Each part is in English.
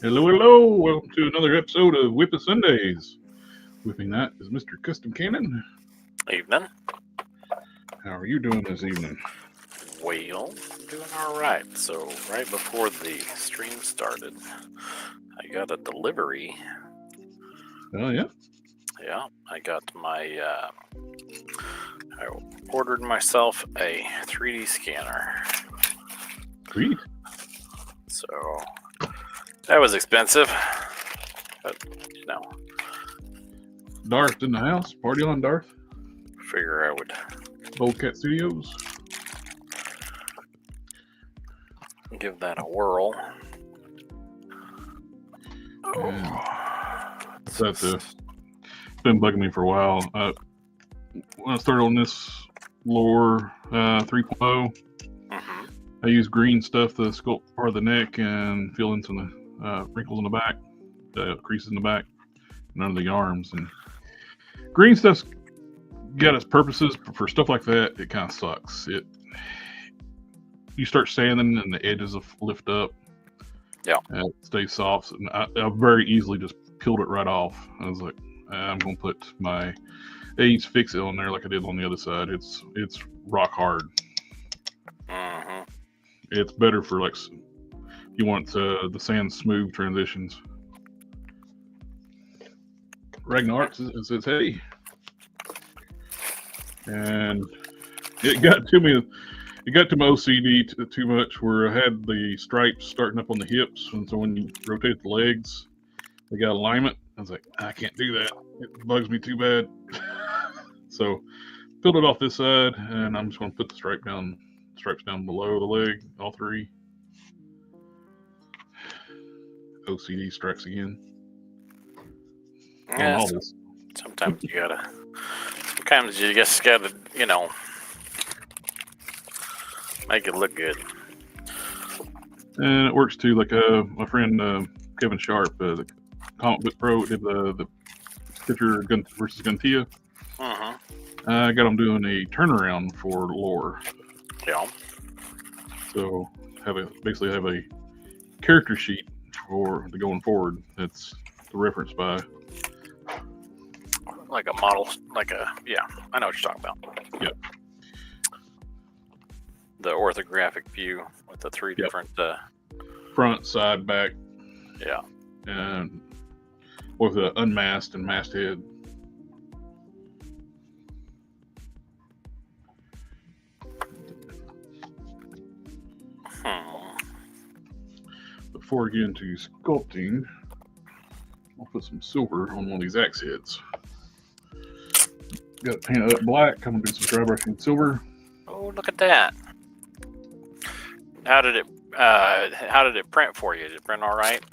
Hello, hello. Welcome to another episode of WIP IT Sundays. Whipping that is Mr. Custom Cannon. Evening. How are you doing this evening? Well, doing all right. So right before the stream started, I got a delivery. Oh, yeah? Yeah, I got my, I ordered myself a 3D scanner. Sweet. So that was expensive, but you know. Darth in the house. Party on, Darth. Figure I would Bowcat Studios. give that a whirl. That's been bugging me for a while. When I started on this lore 3.0, I use green stuff to sculpt part of the neck and fill in some of the wrinkles in the back, creases in the back, and under the arms. And green stuff's got its purposes, but for stuff like that, it kind of sucks. You start sanding and the edges lift up. Yeah. And it stays soft. And I very easily just peeled it right off. I was like, I'm going to put my Aves Fixit on there like I did on the other side. It's rock hard. It's better for like you want the sand smooth transitions. Ragnarok says, hey. And it got to me. It got to my OCD too much where I had the stripes starting up on the hips. And so when you rotate the legs, they got alignment. I was like, I can't do that. It bugs me too bad. So peeled it off this side, and I'm just going to put the stripes down below the leg, all three. OCD strikes again. Yeah, sometimes you just gotta, make it look good. And it works too. Like my friend Kevin Sharp, the Comic Book Pro, did the picture Gun versus Guntia. I got him doing a turnaround for lore. Yeah. So basically have a character sheet for the going forward. That's the reference by. Like a model, I know what you're talking about. Yep. The orthographic view with the three different front, side, back. Yeah. And with the unmasked and masked head. Before we get into sculpting, I'll put some silver on one of these axe heads. Got it painted up black. I'm gonna do some dry brushing silver. Oh, look at that! How did it print for you? Did it print all right?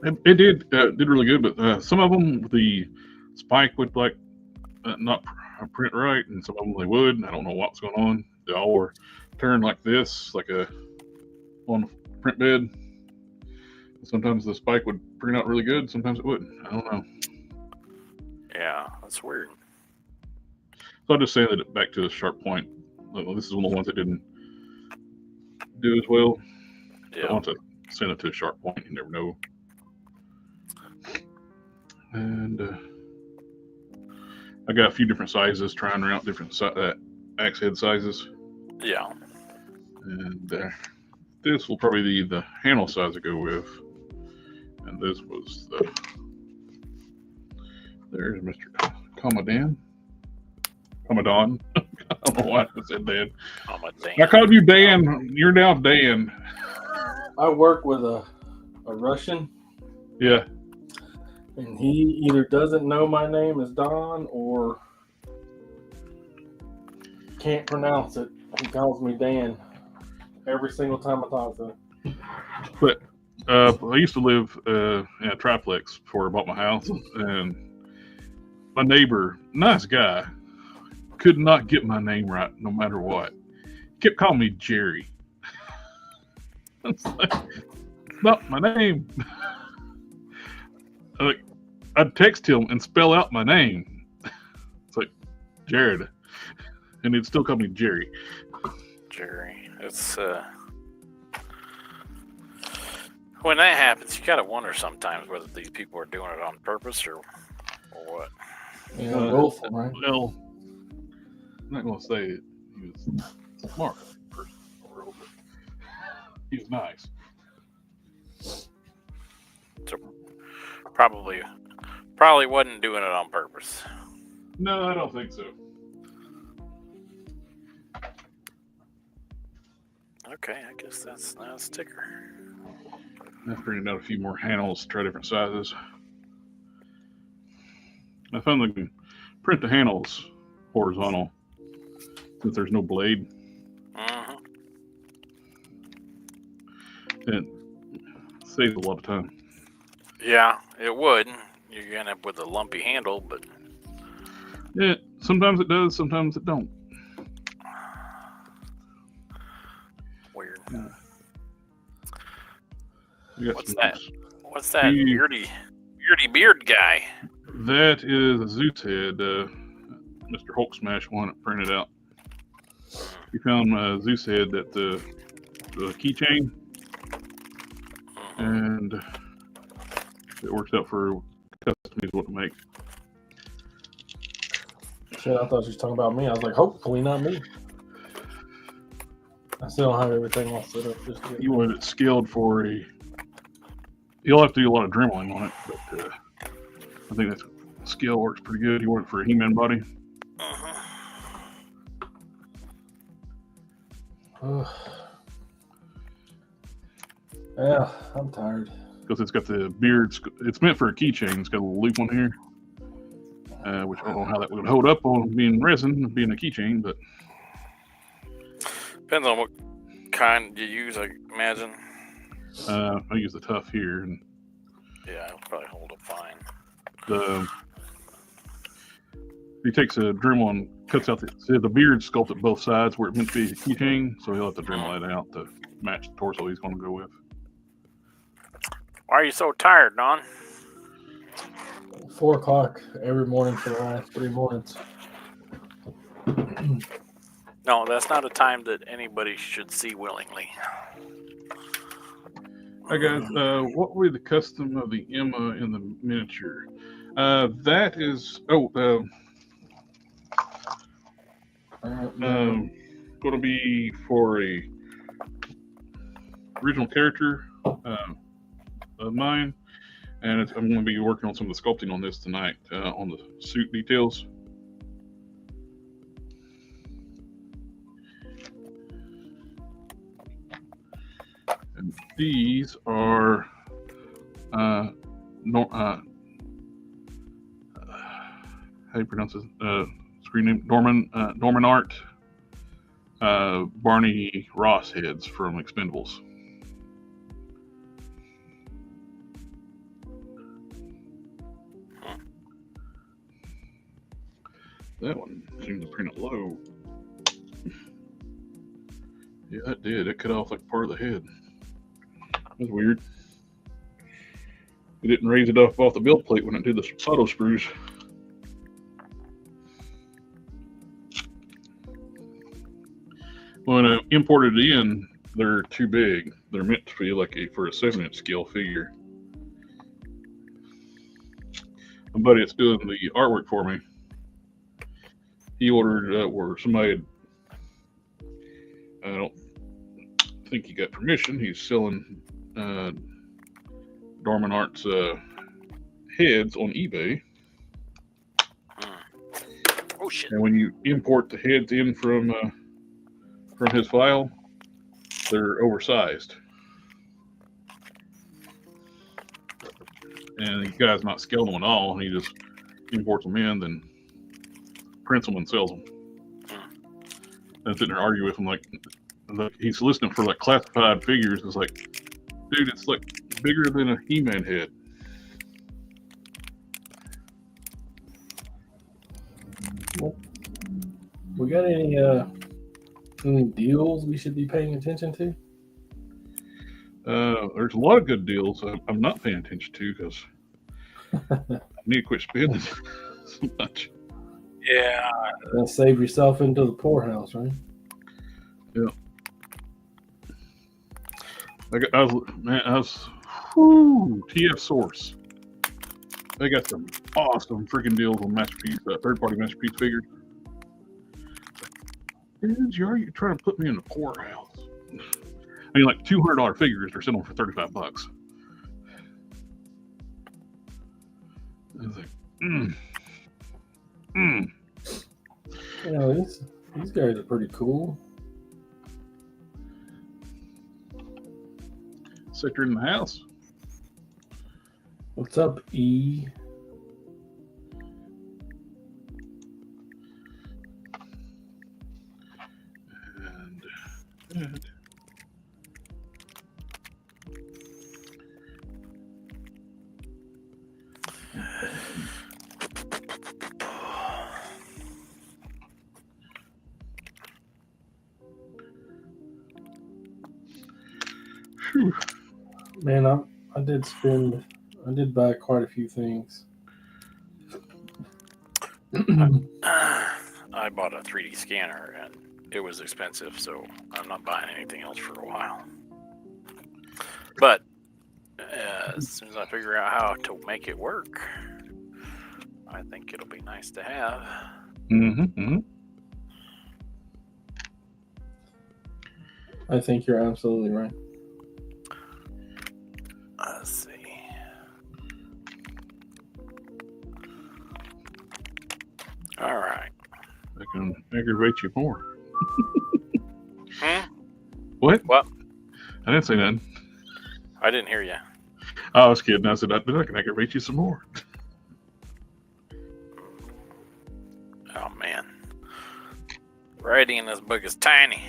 It did really good, but some of them the spike would not print right, and some of them they would. I don't know what's going on. They all were turned like this, like on a print bed. Sometimes the spike would print out really good. Sometimes it wouldn't. I don't know. Yeah, that's weird. So I'll just sand it back to a sharp point. This is one of the ones that didn't do as well. Yeah. But once I send it to a sharp point, you never know. And I got a few different sizes, trying around different axe head sizes. Yeah. And this will probably be the handle size to go with. And this was there's Mr. Commandant. I don't know why I said Dan. I called you Dan. You're now Dan. I work with a Russian. Yeah. And he either doesn't know my name is Don or can't pronounce it. He calls me Dan every single time I talk to him. But I used to live in a triplex before I bought my house, and my neighbor, nice guy, could not get my name right no matter what. He kept calling me Jerry. It's like, it's not my name. I'd text him and spell out my name. It's like Jared, and he'd still call me Jerry. Jerry, it's When that happens, you gotta wonder sometimes whether these people are doing it on purpose or what. Yeah, both, right? Well, I'm not going to say it. He was a smart person in the world, but he was nice. So probably wasn't doing it on purpose. No, I don't think so. Okay, I guess that's not a sticker. I printed out a few more handles, try different sizes. I found they can print the handles horizontal since there's no blade. Mm-hmm. It saves a lot of time. Yeah, it would. You're gonna end up with a lumpy handle, but Yeah, sometimes it does, sometimes it don't. weird. What's that? What's that beardy beard guy? That is a Zeus head. Mr. Hulk Smash wanted it printed out. He found a Zeus head at the keychain, and it works out for customers what to make. Shit, I thought you was talking about me. I was like, hopefully not me. I still don't have everything all set up just yet. You want it scaled for a. You'll have to do a lot of dremeling on it, but I think that scale works pretty good. You want it for a He-Man body. Yeah, I'm tired. Because it's got the beard. It's meant for a keychain. It's got a little loop on here, which I don't know how that would hold up on being resin, being a keychain, but Depends on what kind you use, I imagine. I use the tough here, and Yeah, it'll probably hold up fine. He takes a Dremel and cuts out the beard sculpt at both sides where it's meant to be a keychain, so he'll have to Dremel that out to match the torso he's going to go with. Why are you so tired, Don? 4 o'clock every morning for the last 3 mornings. No, that's not a time that anybody should see willingly. Hi guys, what will be the custom of the Emma in the miniature? That is going to be for a original character of mine, and I'm going to be working on some of the sculpting on this tonight on the suit details. And these are how do you pronounce this? Screen name Norman Art Barney Ross heads from Expendables. That one seemed to print it low. Yeah, that did. It cut off like part of the head. That's weird. It didn't raise it off the build plate when it did the solder screws. When I imported it in, they're too big. They're meant to be like for a 7-inch scale figure. My buddy that's doing the artwork for me, he ordered where somebody had, I don't think he got permission. He's selling Dorman Art's heads on eBay. Oh shit! And when you import the heads in from his file, they're oversized. And the guy's not scaled them at all. He just imports them in, then prints them and sells them. And sitting there arguing with him like he's listening for like classified figures. It's like, dude, it's like bigger than a He-Man head. We got any deals we should be paying attention to? There's a lot of good deals I'm not paying attention to because I need to quit spending so much. Yeah. That'll save yourself into the poorhouse, right? Yeah. I was Whew, TF Source. They got some awesome freaking deals on Masterpiece, third-party Masterpiece figures. Dude, you're trying to put me in the poorhouse. I mean, like $200 figures are selling for $35. I was like, You know, these guys are pretty cool. Sector in the house. What's up, E? And whew. Man, I did buy quite a few things. I bought a 3D scanner and it was expensive, so I'm not buying anything else for a while. But as soon as I figure out how to make it work, I think it'll be nice to have. I think you're absolutely right. Let's see. All right. I can aggravate you more. Hmm? What? What? I didn't say nothing. I didn't hear you. I was kidding. I said, I can aggravate you some more. Oh, man. Writing in this book is tiny.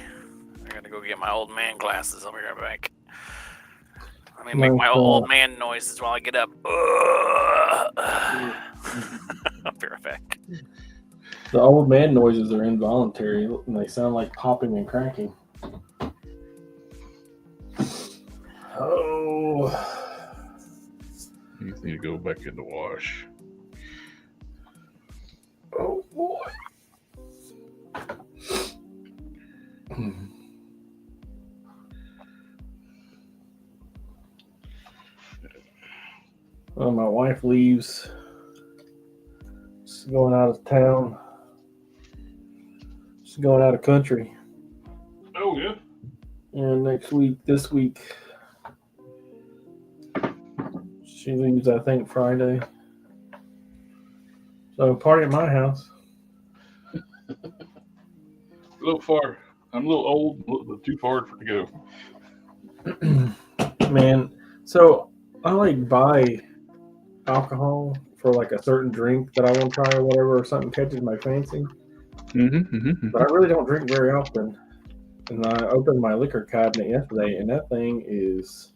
I gotta go get my old man glasses. I'll be right back. Let me make my old man noises while I get up. I'll be right back. The old man noises are involuntary and they sound like popping and cracking. Oh. You need to go back in the wash. Oh boy. Well, my wife leaves. She's going out of town. She's going out of country. Oh, yeah? And this week, she leaves, I think, Friday. So, party at my house. A little far. I'm a little old, a little too far to go. Man, so I like buy alcohol for like a certain drink that I want to try or whatever, or something catches my fancy. But I really don't drink very often. And I opened my liquor cabinet yesterday, and that thing is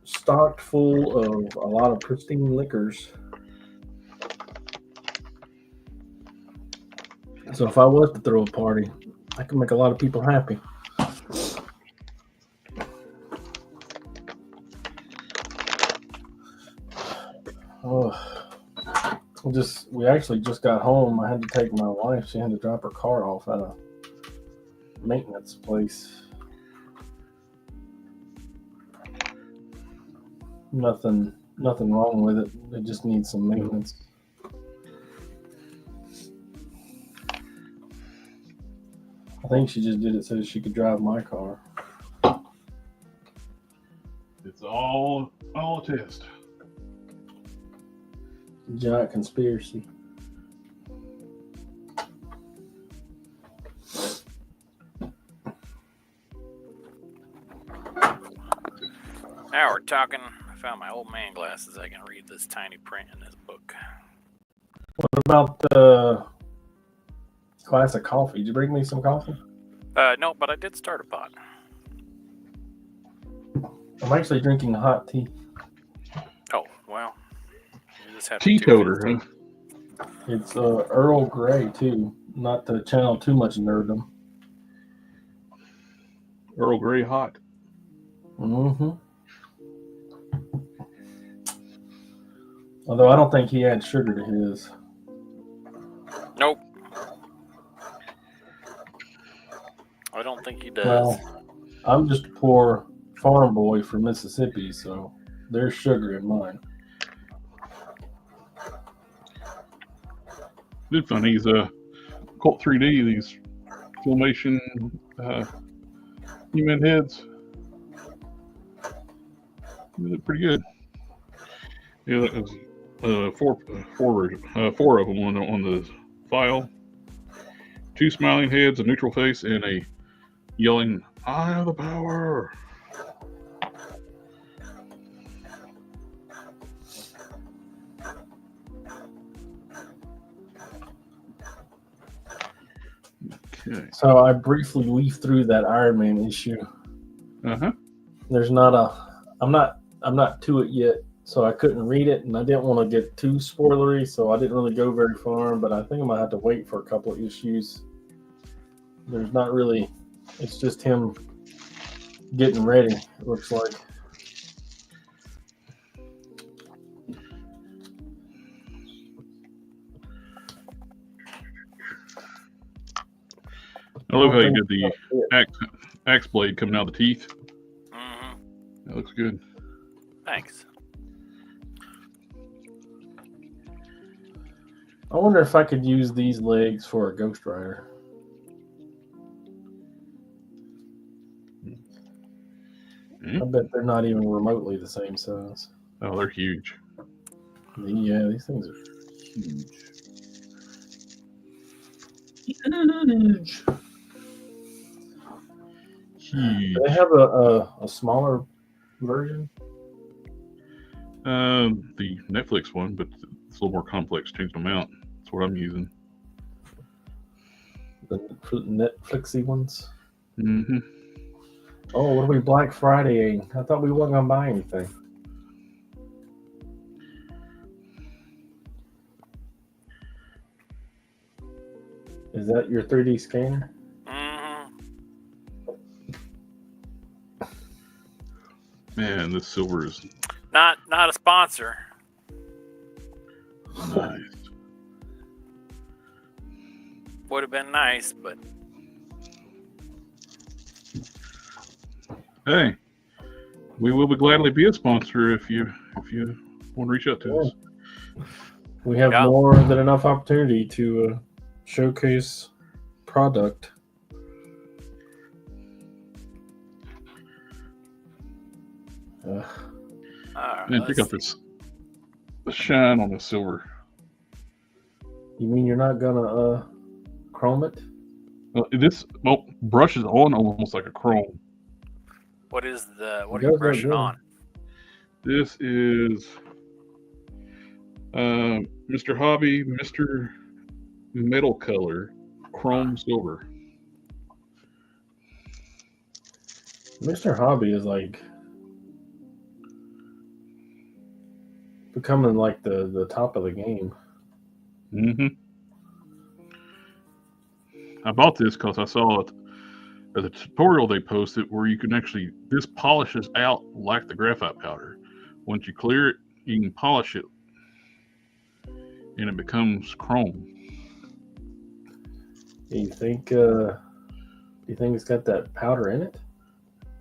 stocked full of a lot of pristine liquors. So if I was to throw a party, I can make a lot of people happy. Oh, we actually just got home. I had to take my wife. She had to drop her car off at a maintenance place. Nothing wrong with it. It just needs some maintenance. I think she just did it so she could drive my car. It's all a test. Giant conspiracy. Now we're talking. I found my old man glasses. I can read this tiny print in this book. What about the glass of coffee? Did you bring me some coffee? No, but I did start a pot. I'm actually drinking hot tea. Oh, well. You just have Teetotaler, huh? It's Earl Grey, too. Not to channel too much nerdom. Earl Grey hot. Mm-hmm. Although I don't think he adds sugar to his. Nope. I don't think he does. Well, I'm just a poor farm boy from Mississippi, so There's sugar in mine. Did find these Cult 3D, these Filmation human heads. They look pretty good. Yeah, that was four of them on the file. 2 smiling heads, a neutral face, and a yelling, "I have the power!" Okay. So I briefly leafed through that Iron Man issue. There's not I'm not to it yet, so I couldn't read it, and I didn't want to get too spoilery, so I didn't really go very far. But I think I'm gonna have to wait for a couple of issues. There's not really. It's just him getting ready. It looks like. I love how you did the axe blade coming out of the teeth. Mm-hmm. That looks good. Thanks. I wonder if I could use these legs for a Ghost Rider. I bet they're not even remotely the same size. Oh, they're huge. Yeah, these things are huge. Huge. Do they have a smaller version? The Netflix one, but it's a little more complex. Changed them out. That's what I'm using. The Netflixy ones? Mm-hmm. Oh, what are we Black Fridaying? I thought we weren't going to buy anything. Is that your 3D scanner? Mm-hmm. Man, this silver is Not a sponsor. nice. Would have been nice, but Hey, we will gladly be a sponsor if you want to reach out to us. We have more than enough opportunity to showcase product. all right, Man, pick up this shine on the silver. You mean you're not gonna chrome it? This brushes on almost like a chrome. what are you brushing on? This is Mr. Hobby, Mr. Metal Color, Chrome Silver. Mr. Hobby is like becoming like the top of the game. Mm-hmm. I bought this because I saw it as a tutorial they posted where you can actually, this polishes out like the graphite powder. Once you clear it, you can polish it and it becomes chrome. Do you think it's got that powder in it?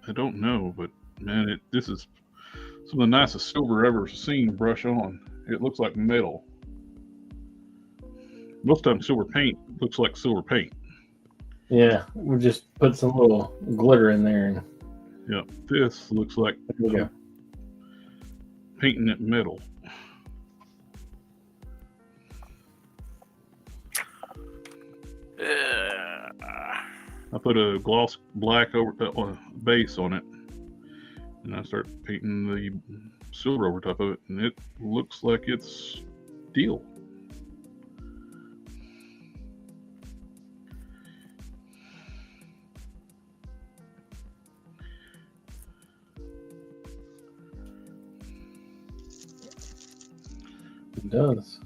I don't know, but man, this is some of the nicest silver I've ever seen brush on. It looks like metal. Most times silver paint looks like silver paint. Yeah, we just put some little glitter in there and Yeah, this looks like painting it metal. I put a gloss black over base on it, and I start painting the silver over top of it, and it looks like it's steel. it does.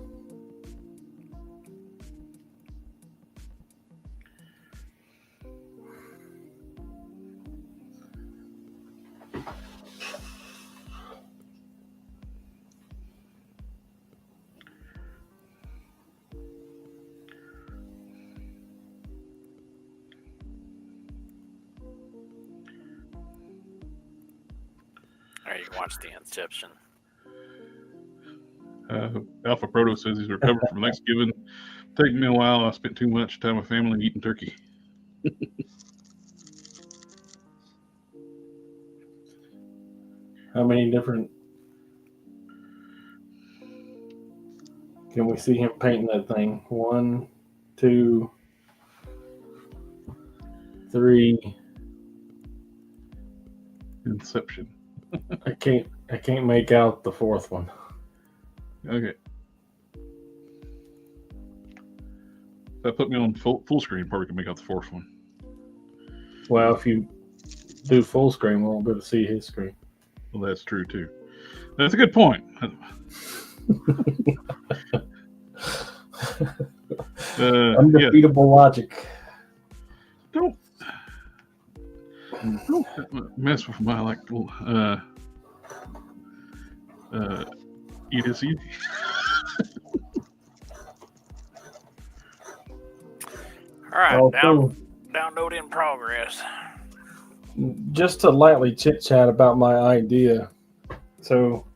Or you can watch the Inception. Alpha Proto says he's recovered from Thanksgiving. Taking me a while. I spent too much time with family eating turkey. How many different? Can we see him painting that thing? 1, 2, 3. Inception. I can't make out the fourth one. Okay. That put me on full screen. Probably can make out the fourth one. Well, if you do full screen, we won't be able to see his screen. Well, that's true too. That's a good point. Undefeatable logic. Don't mess with my eat is easy. All right, Also, download in progress. just to lightly chit chat about my idea. So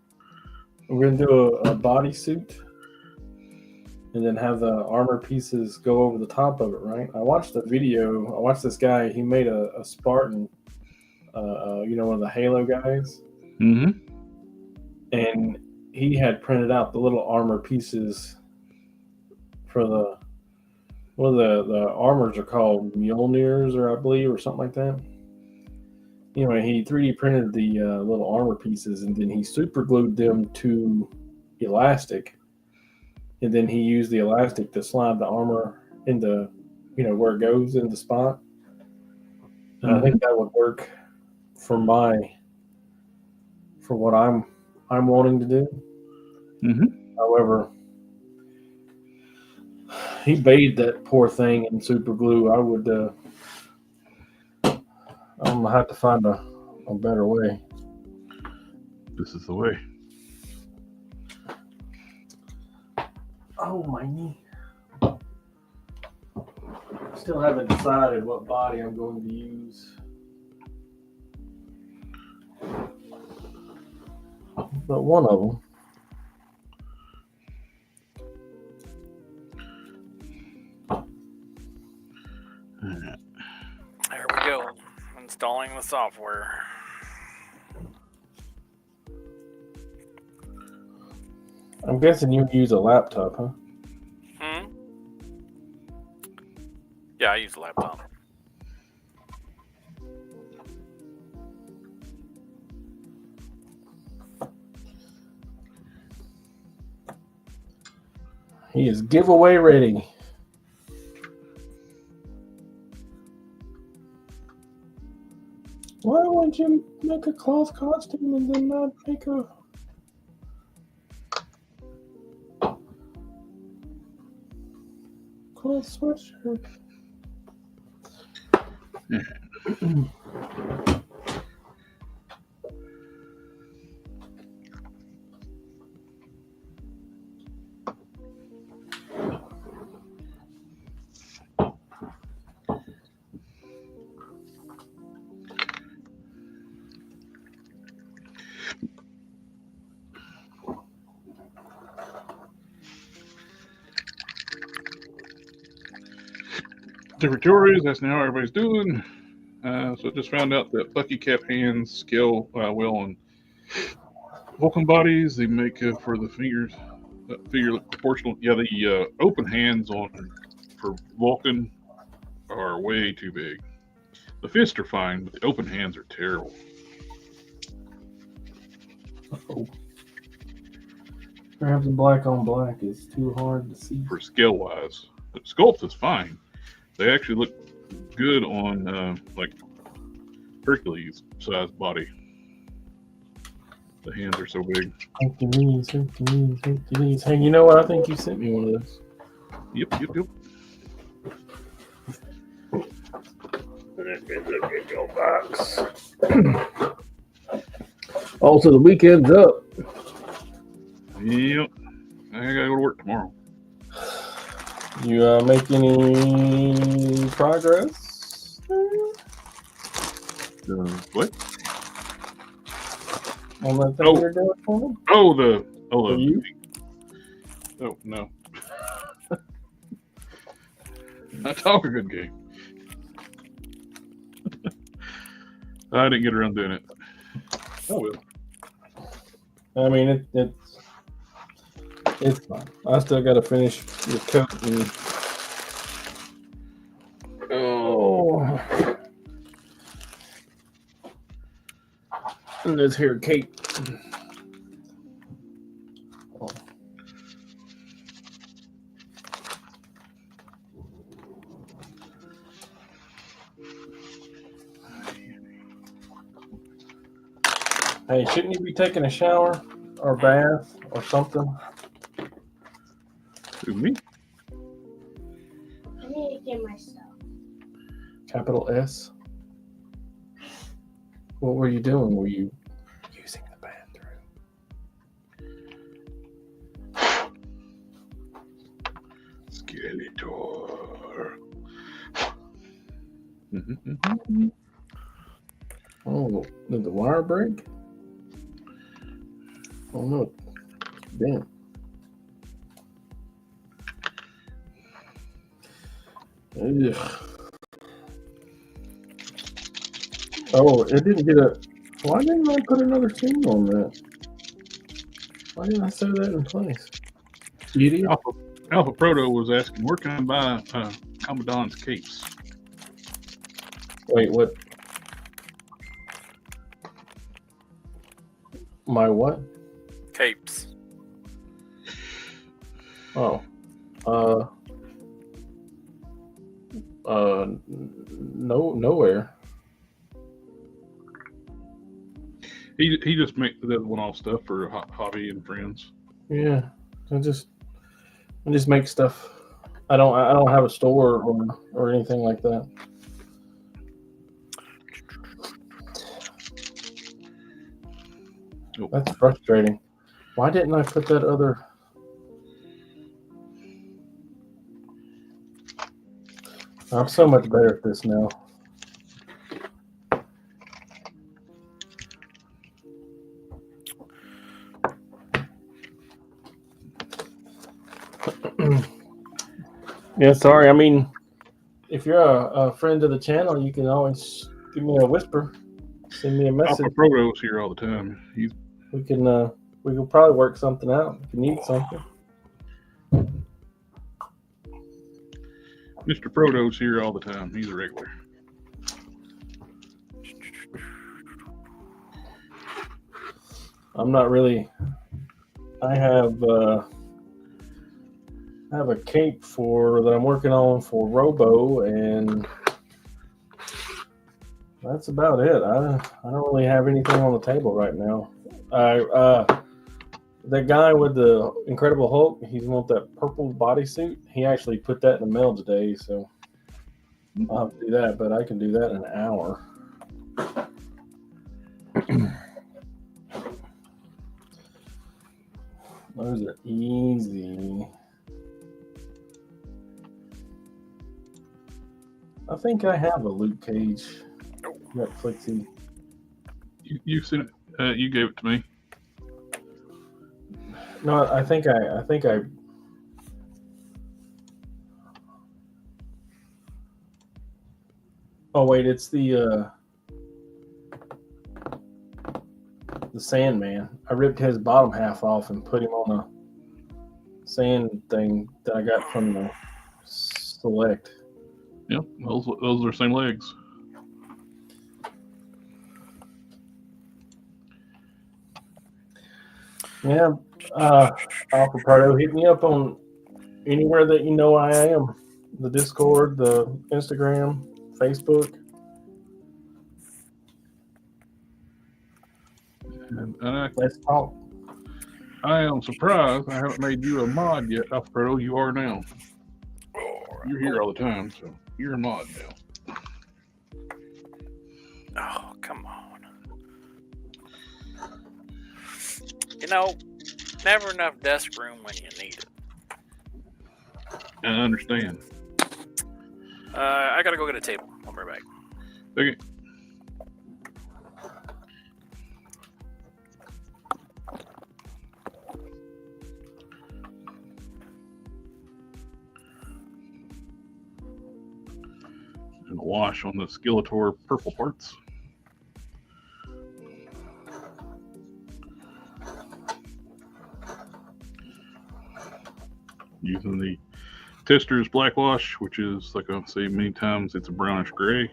we're gonna do a bodysuit, and then have the armor pieces go over the top of it, right? I watched the video. I watched this guy. He made a Spartan, one of the Halo guys, Mm-hmm. and he had printed out the little armor pieces for the armors are called Mjolnirs, or I believe, or something like that. Anyway, he 3D printed the little armor pieces, and then he super glued them to elastic. And then he used the elastic to slide the armor into, where it goes in the spot. And I think that would work for what I'm wanting to do. Mm-hmm. However, he bathed that poor thing in super glue. I'm gonna have to find a better way. This is the way. Oh, my knee. Still haven't decided what body I'm going to use. But one of them. There we go. Installing the software. I'm guessing you use a laptop, huh? Yeah, I use a laptop. He is giveaway ready. Why would you make a cloth costume and then not make a cloth sweatshirt? Different theories. That's now everybody's doing. So just found out that Bucky Cap hands scale well on Vulcan bodies. They make for the fingers figure look proportional. Yeah, the open hands for Vulcan are way too big. The fists are fine, but the open hands are terrible. Perhaps the black on black is too hard to see. For scale wise, but Sculpt is fine. They actually look good on like Hercules sized body. The hands are so big. Hercules. Hey, you know what? I think you sent me one of those. Yep. Let me look at your box. Also, the weekend's up. Yep. I gotta go to work tomorrow. You make any progress? What? on that thing you're doing for me? For you? Oh no. I talk a good game. I didn't get around doing it. Oh well. I mean, it's fine. I still got to finish your coat and. Oh. And this here cape. Oh. Hey, shouldn't you be taking a shower or bath or something? Who, me? I need to get my stuff. Capital S. What were you doing? Were you using the bathroom? Skeletor. Oh, did the wire break? Oh no. Damn. Ugh. Oh, it didn't get a. Why didn't I put another seam on that? Why didn't I sew that in place? Idiot. Alpha Proto was asking, where can I buy Commandant's capes? Wait, what? My what? Capes. Oh. Nowhere. He just makes that one-off stuff for hobby and friends. Yeah, I just make stuff. I don't have a store or anything like that. Nope. That's frustrating. Why didn't I put that other? I'm so much better at this now. Yeah, sorry. I mean, if you're a friend of the channel, you can always give me a whisper, send me a message. Alpha Proto's here all the time. We can probably work something out if you need something. Mr. Proto's here all the time. He's a regular. I'm not really. I have a cape that I'm working on for Robo, and that's about it. I don't really have anything on the table right now. The guy with the Incredible Hulk, he's want that purple bodysuit. He actually put that in the mail today, so I'll have to do that. But I can do that in an hour. Those are easy. I think I have a Luke Cage Netflixy. You sent it. You gave it to me. No, I think I. Oh wait, it's the Sandman. I ripped his bottom half off and put him on a sand thing that I got from the Select. Yep, those are the same legs. Yeah, Alpha Proto, hit me up on anywhere that you know I am. The Discord, the Instagram, Facebook. And Let's talk. I am surprised I haven't made you a mod yet, Alpha Proto. You are now. You're here all the time, so you're a mod now. Oh, come on. You know, never enough desk room when you need it. I understand. I gotta go get a table. I'll be right back. Okay. wash on the Skeletor purple parts. Using the Tester's black wash, which is, like I've said many times, it's a brownish gray.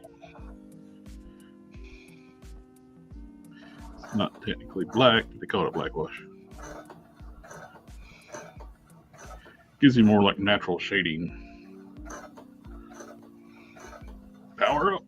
It's not technically black, but they call it black wash. Gives you more like natural shading. Power up.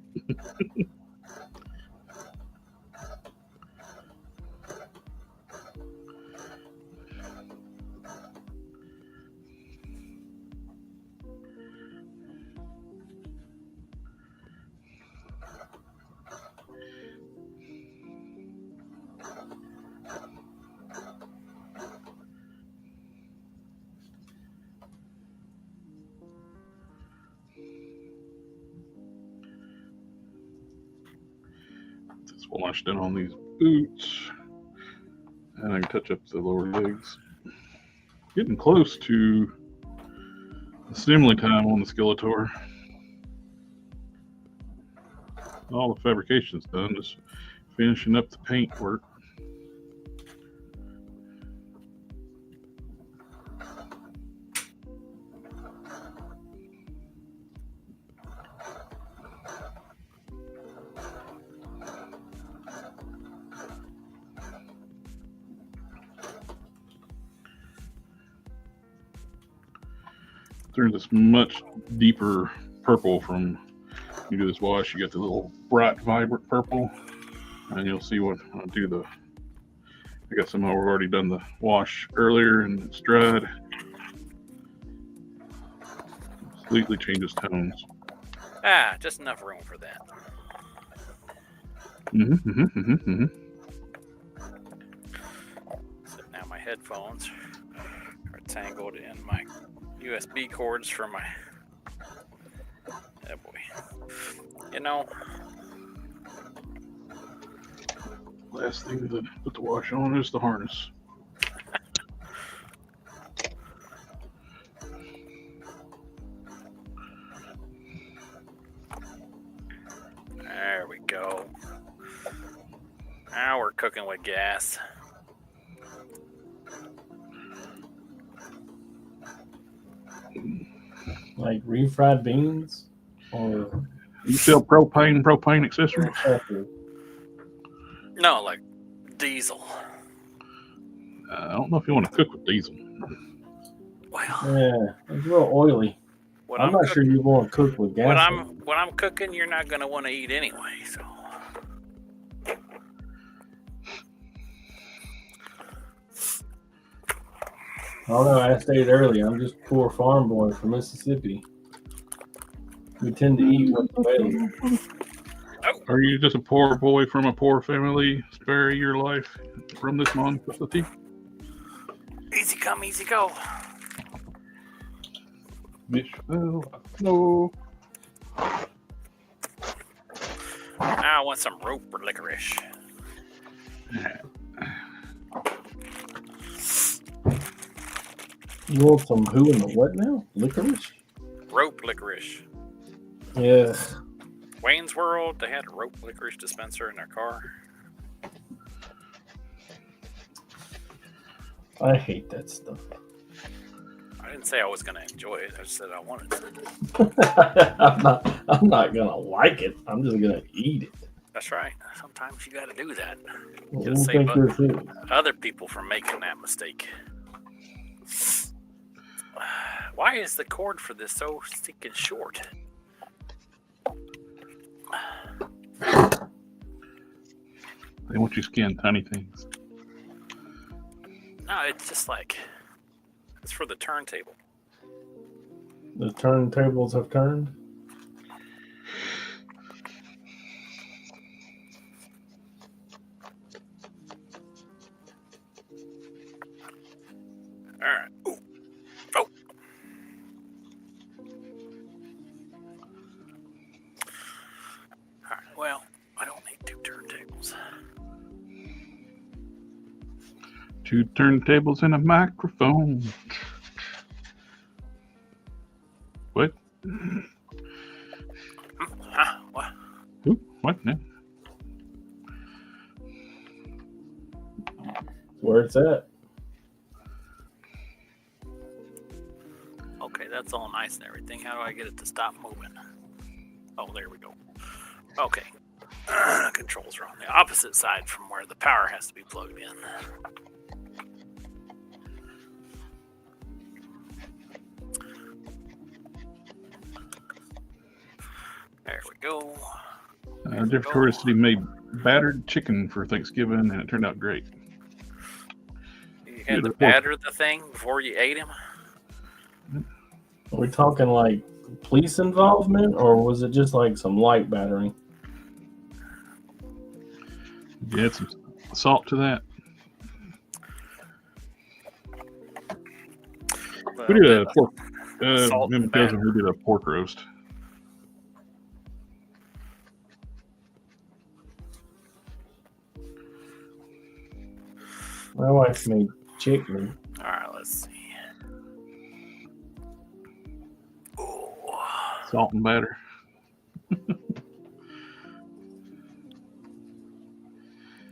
Washed in on these boots, and I can touch up the lower legs. Getting close to assembly time on the Skeletor. All the fabrication's done, just finishing up the paint work. Turns this much deeper purple from you do this wash. You get the little bright, vibrant purple, and you'll see what I do. I got some. I've already done the wash earlier, and it's dried. Completely changes tones. Just enough room for that. So now my headphones are tangled in my USB cords for my. Oh boy. You know. Last thing to put the wash on is the harness. There we go. Now we're cooking with gas. Like refried beans, or you sell propane accessories? No, like diesel. I don't know if you want to cook with diesel. Well, yeah, it's a little oily. I'm not sure you want to cook with gas. When I'm cooking, you're not going to want to eat anyway. So. I don't know. I stated earlier, I'm just a poor farm boy from Mississippi. We tend to eat what's available. Are you just a poor boy from a poor family? Spare your life from this monstrosity? Easy come, easy go. No. Now I want some rope or licorice. You want some who and the what now? Licorice? Rope licorice. Yeah. Wayne's World, they had a rope licorice dispenser in their car. I hate that stuff. I didn't say I was going to enjoy it. I just said I wanted to. I'm not going to like it. I'm just going to eat it. That's right. Sometimes you got to do that. Well, You got to save other people from making that mistake. Why is the cord for this so stinking short? They want you to skin tiny things. No, it's just like, it's for the turntable. The turntables have turned? All right. Ooh. Oh. All right. Well, I don't need 2 turntables. 2 turntables and a microphone. What? What? What? No. Where it's at. Okay, that's all nice and everything. How do I get it to stop moving? Oh, there we go. Okay. Controls are on the opposite side from where the power has to be plugged in. There we go. Jeff Victoria said he made battered chicken for Thanksgiving, and it turned out great. You had to batter the thing before you ate him? Are we talking like police involvement, or was it just like some light battering? You add some salt to that. We did a pork. Me and my cousin, we did a pork roast. My wife made chicken. All right, let's see. Ooh. Salt and batter.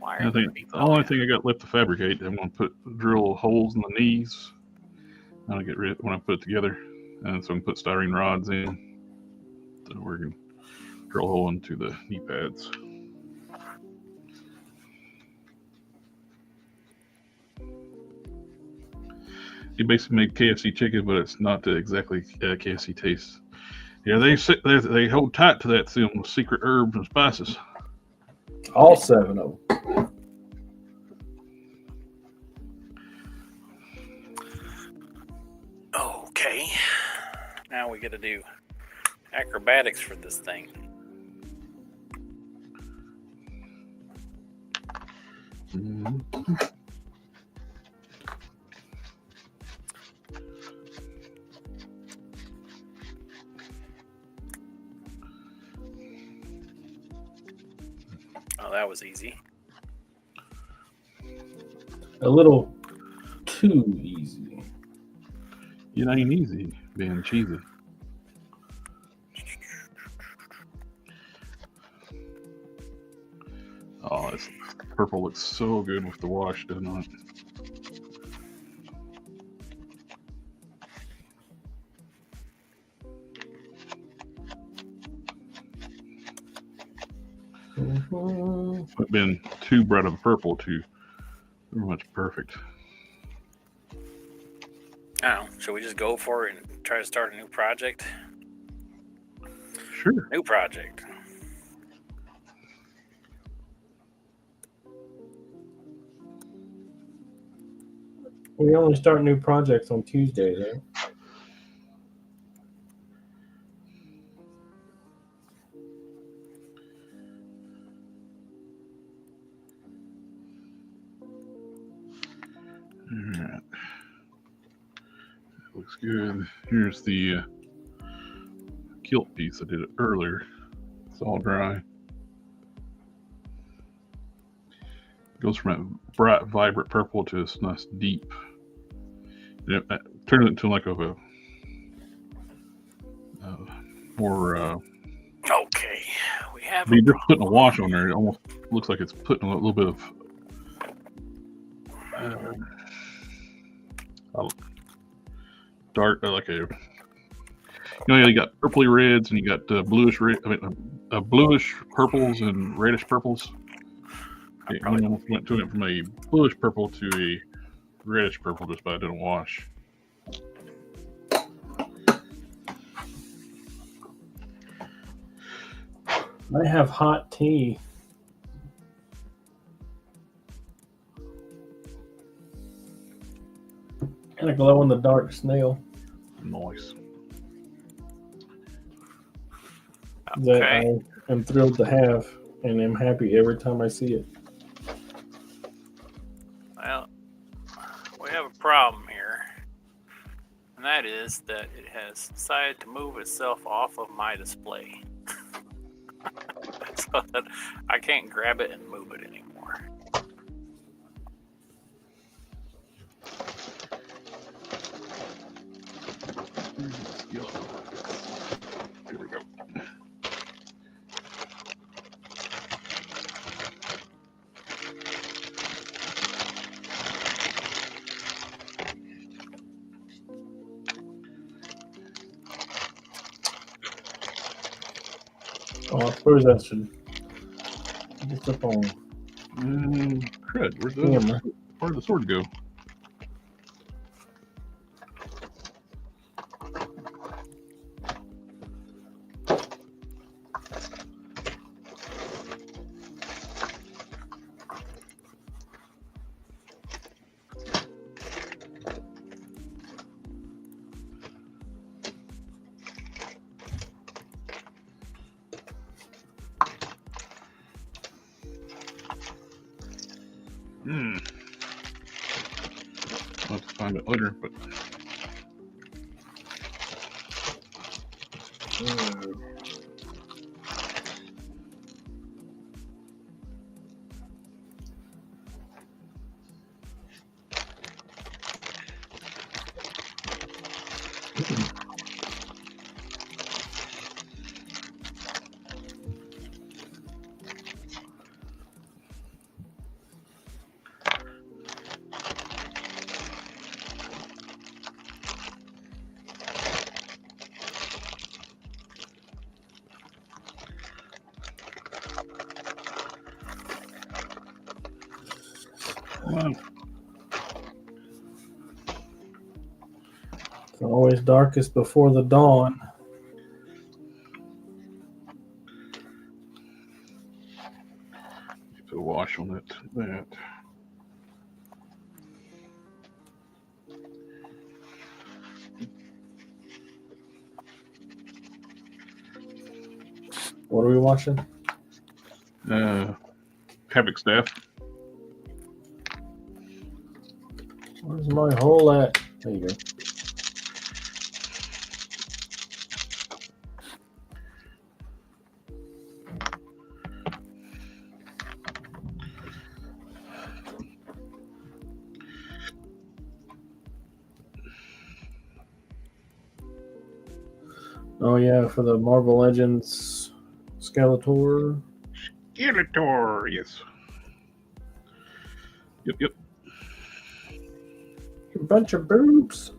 I think the only thing I got left to fabricate, I'm going to drill holes in the knees. I'll get rid when I put it together, and so I can put styrene rods in, so we can drill a hole into the knee pads. He basically made KFC chicken, but it's not exactly KFC taste. Yeah, they hold tight to that them secret herbs and spices. All 7 of them. Okay. Now we get to do acrobatics for this thing. Mm-hmm. Oh, that was easy. A little too easy. It ain't easy being cheesy. Oh, this purple looks so good with the wash, doesn't it? Mm-hmm. It's been too bright of a purple to pretty much perfect. I don't know. Should we just go for it and try to start a new project? Sure. New project. We only start new projects on Tuesdays, right? Alright. That looks good. Here's the kilt piece. I did it earlier. It's all dry. It goes from a bright, vibrant purple to this nice deep. It turns it into like a more. Okay, we have. You're just putting a wash on there. It almost looks like it's putting a little bit of dark, like a. You got purpley reds and you got bluish red. Bluish purples and reddish purples. It almost went from a bluish purple to a reddish purple just by doing a wash. I have hot tea. And a glow in the dark snail. Nice. That I am thrilled to have and am happy every time I see it. Well, we have a problem here, and that is that it has decided to move itself off of my display. So that I can't grab it and move it anymore. Here we go. suppose that should get up on Crud, camera. Where'd the sword go? I'll have to find it later, but It's always darkest before the dawn. put a wash on that. What are we watching? Havoc staff. Where's my hole at? There you go. Oh yeah, for the Marvel Legends Skeletor. Skeletor, yes. Yep. A bunch of boobs.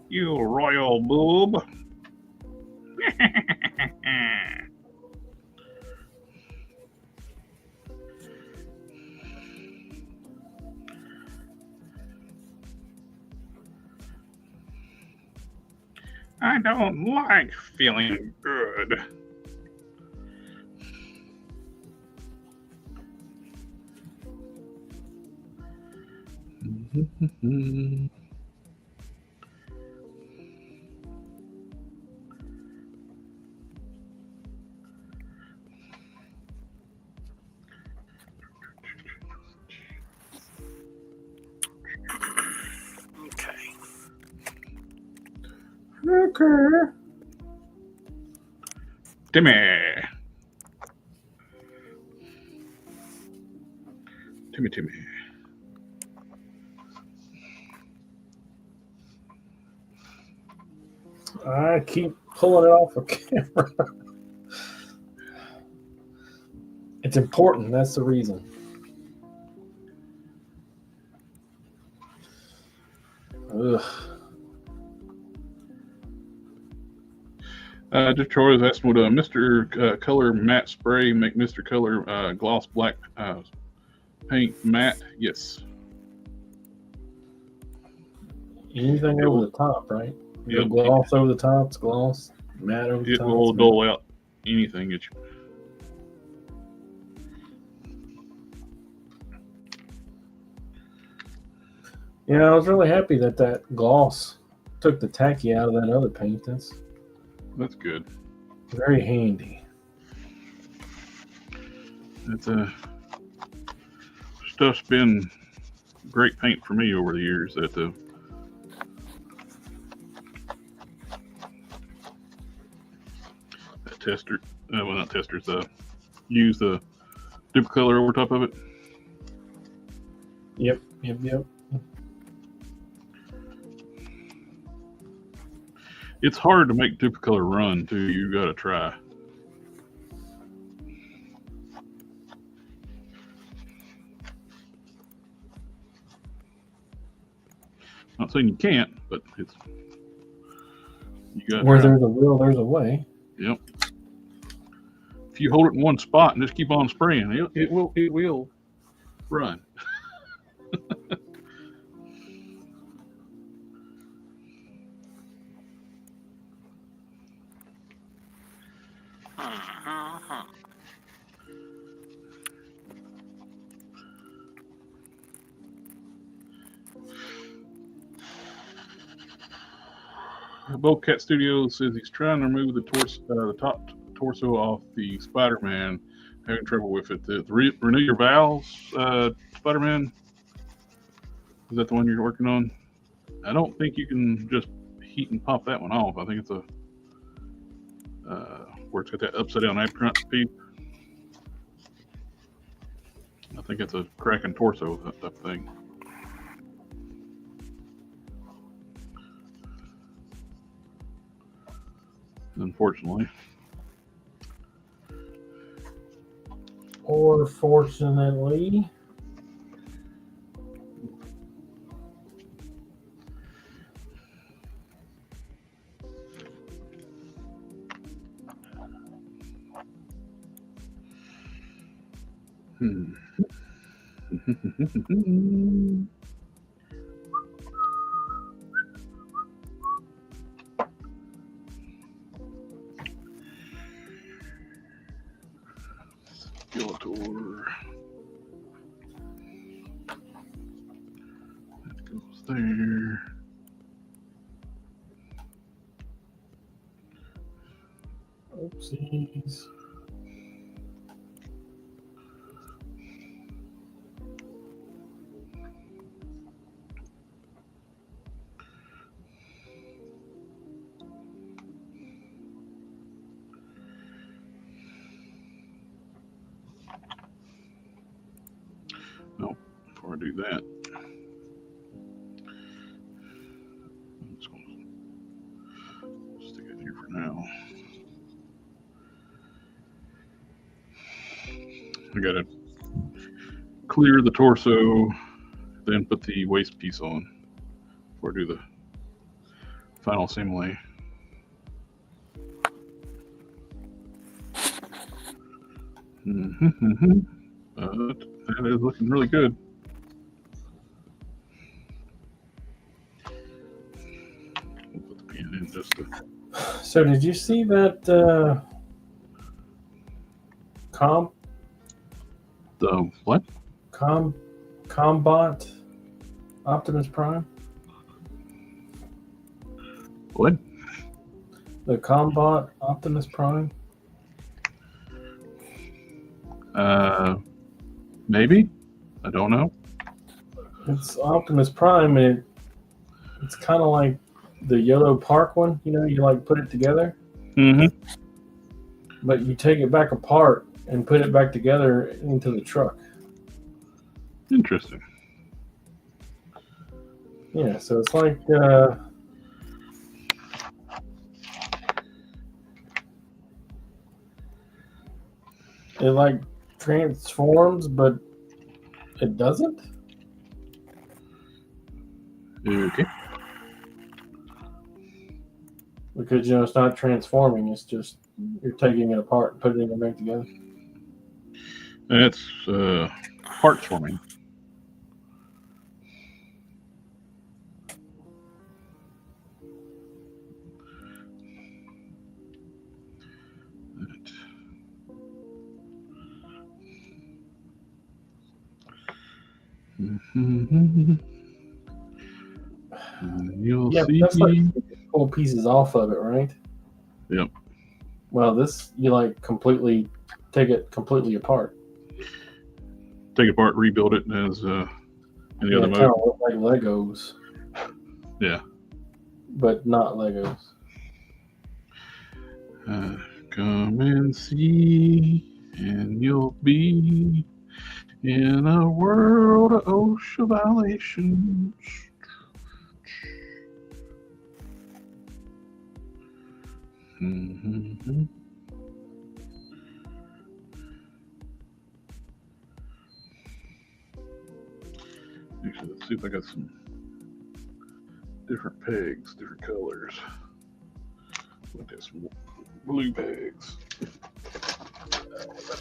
You royal boob. I don't like feeling good. Okay. Harker. Timmy. I keep pulling it off of camera. It's important. That's the reason. Ugh. Troy was asking, would Mr. Color matte spray make Mr. Color gloss black paint matte? Yes. Anything over the top, right? Yep. Gloss over the top, it's gloss. Matte over the It top. will dull out anything that you. Yeah, I was really happy that gloss took the tacky out of that other paint. That's good. Very handy. It's stuff's been great paint for me over the years. That tester, well, not testers. Use the dip color over top of it. Yep. It's hard to make dip color run too. You got to try. Not saying you can't, but it's you got. Where there's a will, there's a way. Yep. If you hold it in one spot and just keep on spraying, it will run. Bobcat Studios says he's trying to remove the top torso off the Spider-Man. Having trouble with it. Renew your valves, Spider-Man. Is that the one you're working on? I don't think you can just heat and pop that one off. I think it's a where it's got that upside down apron piece. I think it's a cracking torso, that thing. Unfortunately. Or fortunately. Skeletor. That goes there. Oopsies. Nope, before I do that, I'm just going to stick it here for now. I got to clear the torso, then put the waist piece on before I do the final assembly. But that is looking really good. We'll put the pin in just to... So did you see that The what? Combot Optimus Prime? What? The Combot Optimus Prime? Maybe. I don't know. It's Optimus Prime, and it's kind of like the yellow Park one. You know, you like put it together, but you take it back apart and put it back together into the truck. Interesting. Yeah, so it's like it like transforms, but it doesn't. Okay. Because it's not transforming; it's just you're taking it apart and putting it back together. That's parts forming. You'll see. That's like you pull pieces off of it, right? Yep. Well, this you like completely take it completely apart. Take it apart, rebuild it as any other Kind mode. of look like Legos. Yeah. But not Legos. Come and see, and you'll be in a world of OSHA violations. Actually, let's see if I got some different pegs, different colors. Look at some blue pegs.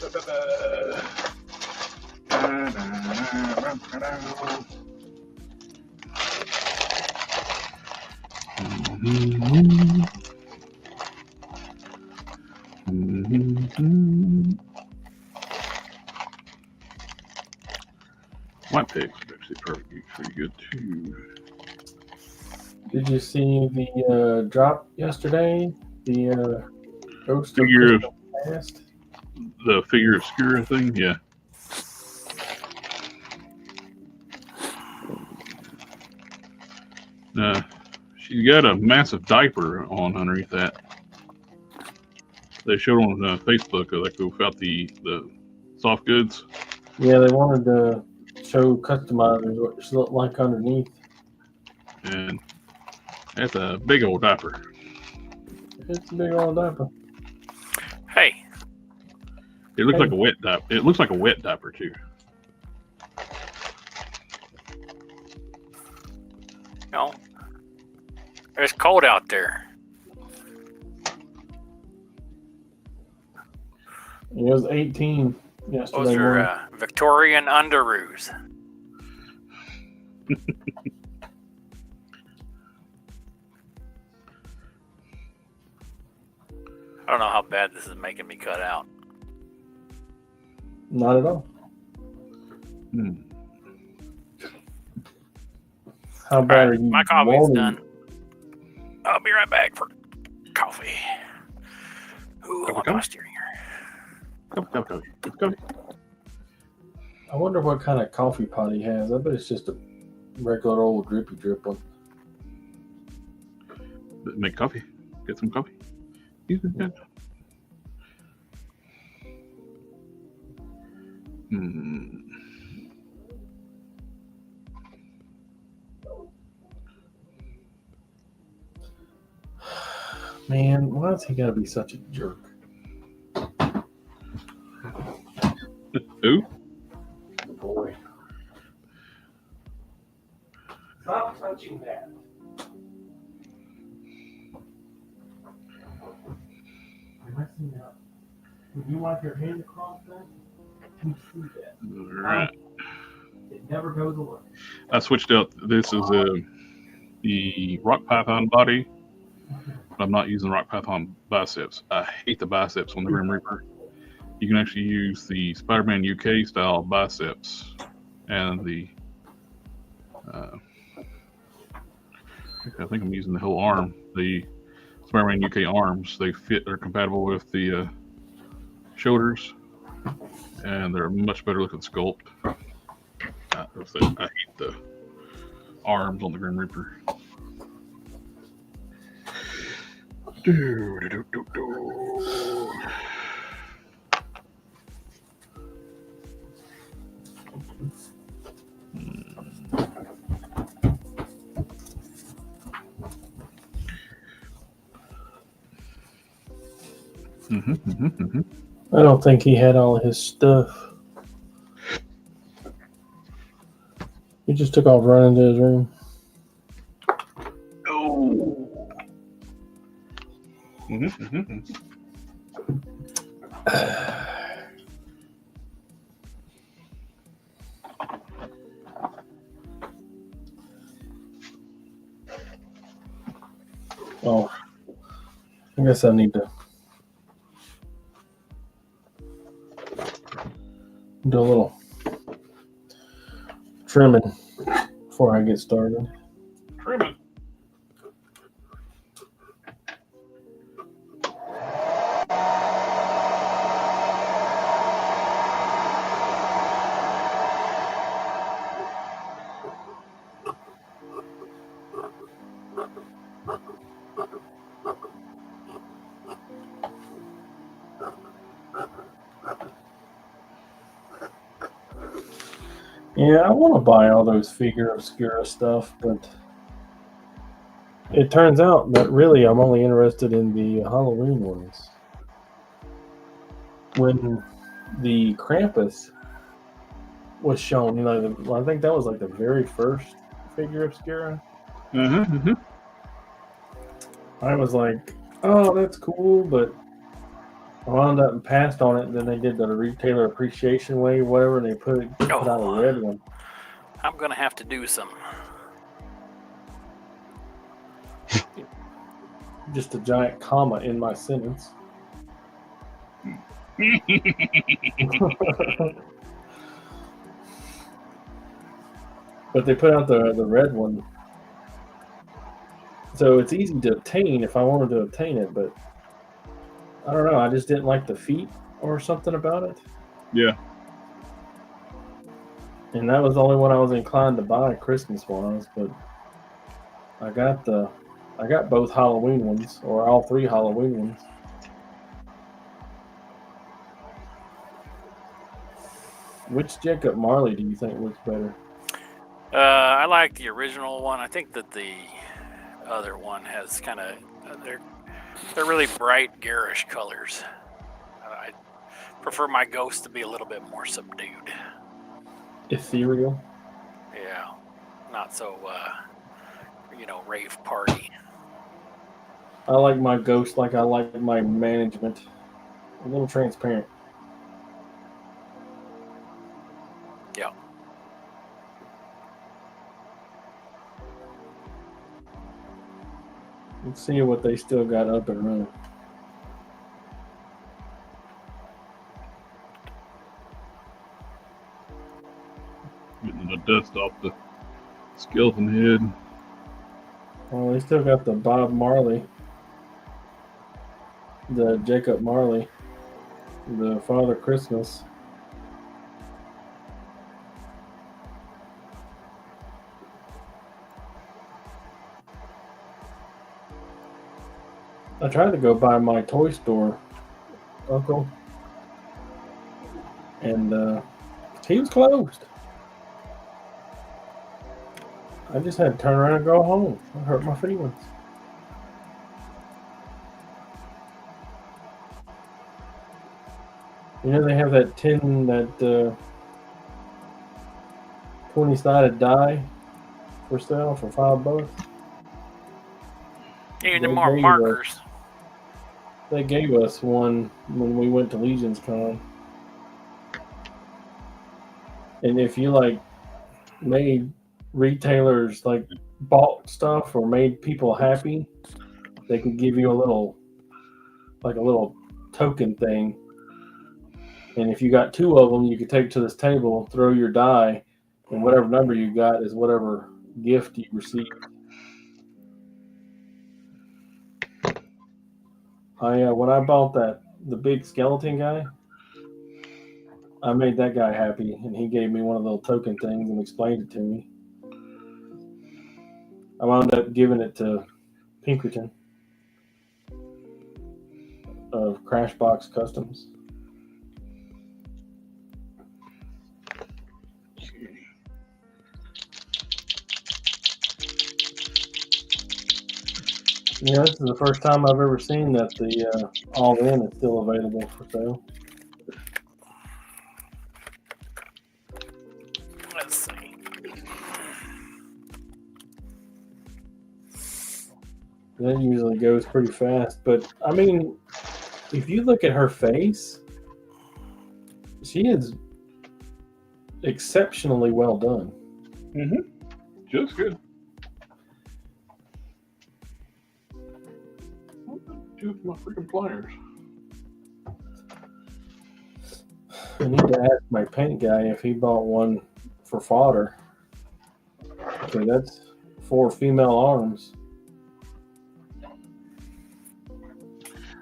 My pig's actually pretty good too. Did you see the drop yesterday? The Ghost of Figure of Christmas Past? the figure obscura thing, yeah. She's got a massive diaper on underneath that. They showed on Facebook, like without the soft goods. Yeah, they wanted to show customizers what she looked like underneath. And that's a big old diaper. It's a big old diaper. Hey, It looks like a wet diaper. It looks like a wet diaper too. no. It's cold out there. It was 18 yesterday Those morning. are Victorian underoos. I don't know how bad this is making me cut out. Not at all. How bad are you? My coffee's moaning? done. I'll be right back for coffee. Ooh, I'm on my steering here. Go. I wonder what kind of coffee pot he has. I bet it's just a regular old drippy drip one. Make coffee. Get some coffee. Excuse me. Man, why does he gotta be such a jerk? Who? Boy. Stop touching that. Am I seeing that? Would you wipe your hand across that? You see that? All right. It never goes away. I switched out. This is the Rock Python body. But I'm not using Rock Python biceps. I hate the biceps on the Grim Reaper. You can actually use the Spider-Man UK style biceps and the I think I'm using the whole arm. The Spider-Man UK arms, they are compatible with the shoulders, and they're a much better looking sculpt. I hate the arms on the Grim Reaper. I don't think he had all of his stuff. He just took off running to his room. Oh. Oh, I guess I need to do a little trimming before I get started. Trimming. Yeah, I want to buy all those figure obscura stuff, but it turns out that really I'm only interested in the Halloween ones. When the Krampus was shown, you know, I think that was like the very first figure obscura. I was like, oh, that's cool, but I wound up and passed on it, and then they did the retailer appreciation way or whatever, and they put out a red one. I'm gonna have to do some. Just a giant comma in my sentence. But they put out the red one. So it's easy to obtain if I wanted to obtain it, but I don't know. I just didn't like the feet or something about it. Yeah. And that was the only one I was inclined to buy Christmas-wise, but I got both Halloween ones, or all 3 Halloween ones. Which Jacob Marley do you think looks better? I like the original one. I think that the other one has kind of they're really bright, garish colors. I prefer my ghost to be a little bit more subdued. Ethereal. Yeah, not so rave party. I like my ghost like I like my management. A little transparent. Yeah. Let's see what they still got up and running. Getting the dust off the skeleton head. Oh, they still got the Bob Marley, the Jacob Marley, the Father Christmas. I tried to go by my toy store, Uncle, and he was closed. I just had to turn around and go home. I hurt my feelings. You know they have that 20-sided die for sale for $5. Even the more markers. They gave us one when we went to Legion's Con. And if you made retailers bought stuff or made people happy, they could give you a little token thing. And if you got 2 of them, you could take to this table, throw your die, and whatever number you got is whatever gift you received. When I bought the big skeleton guy, I made that guy happy, and he gave me one of the little token things and explained it to me. I wound up giving it to Pinkerton of Crashbox Customs. Yeah, this is the first time I've ever seen that the all-in is still available for sale. Let's see. That usually goes pretty fast, but I mean, if you look at her face, she is exceptionally well done. Mm-hmm. Just good. Two of my freaking pliers. I need to ask my paint guy if he bought one for fodder. Okay, that's 4 female arms.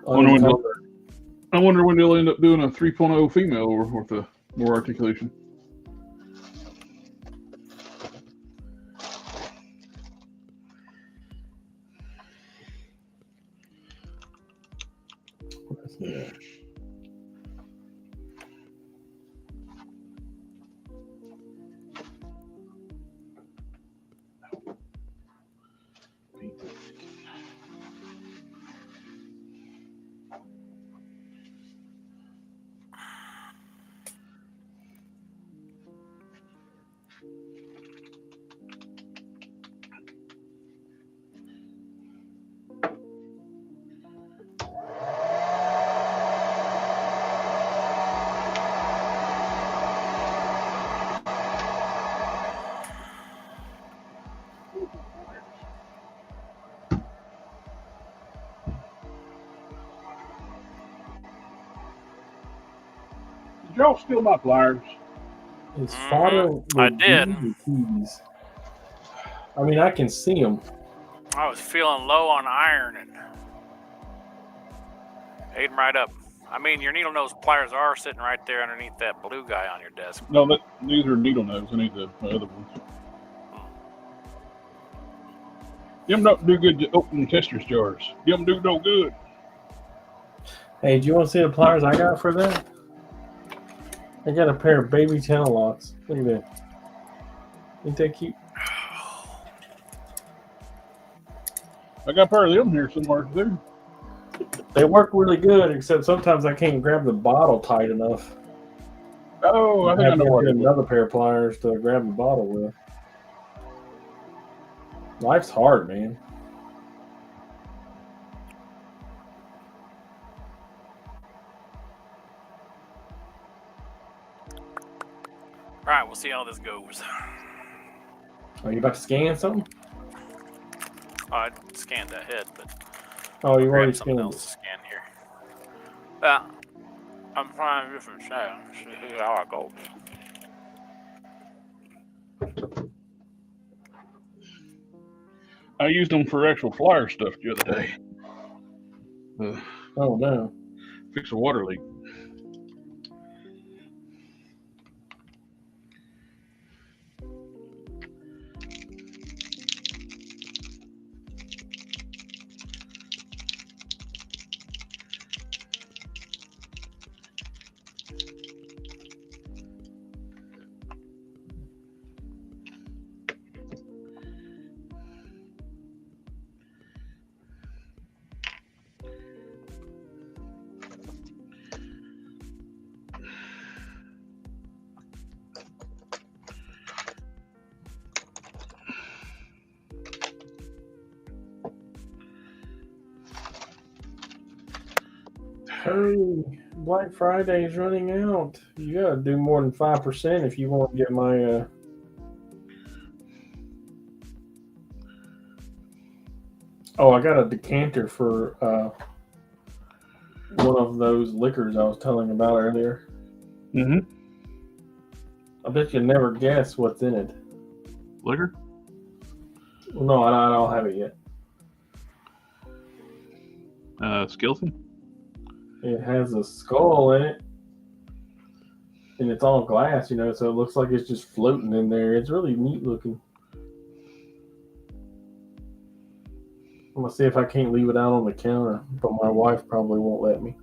I wonder when they'll end up doing a 3.0 female with a more articulation. Yeah. y'all steal my pliers? Is fodder with I did. D's or T's? I mean, I can see them. I was feeling low on iron and ate 'em right up. I mean, your needle nose pliers are sitting right there underneath that blue guy on your desk. No, these are needle nose. I need the other ones. Them don't do good to open testers jars. Them do no good. Hey, do you want to see the pliers I got for that? I got a pair of baby channel locks. Look at that. Ain't that cute? I got a pair of them here somewhere too. They work really good, except sometimes I can't grab the bottle tight enough. Oh, I think I know what it is. Another pair of pliers to grab the bottle with. Life's hard, man. All right, we'll see how this goes. Are you about to scan something? I scanned ahead, but Oh, you grab already something scanned else to it. scan here. Yeah, I'm trying different sounds. See how it goes. I used them for actual flyer stuff the other day. Oh, no. Fix a water leak. Hurry. Black Friday is running out. You gotta do more than 5% if you want to get my Oh, I got a decanter for one of those liquors I was telling about earlier. Mm-hmm. I bet you'll never guess what's in it. Liquor? Well, no, I don't have it yet. Skeleton? It has a skull in it. And it's all glass, you know, so it looks like it's just floating in there. It's really neat looking. I'm going to see if I can't leave it out on the counter, but my wife probably won't let me.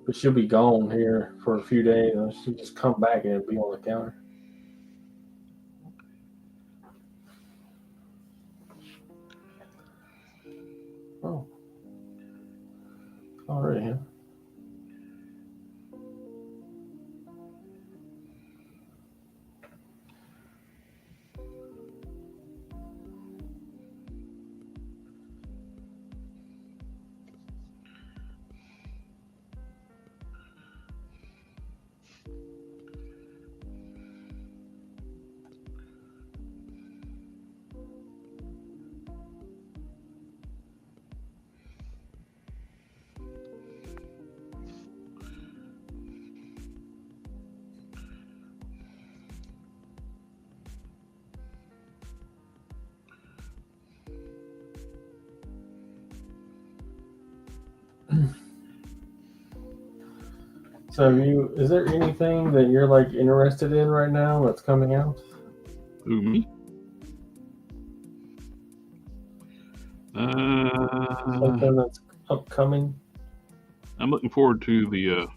But she'll be gone here for a few days, and she'll just come back and it'll be on the counter. Oh. Already, huh? So is there anything that you're like interested in right now that's coming out? Who, me? Something that's upcoming? I'm looking forward to the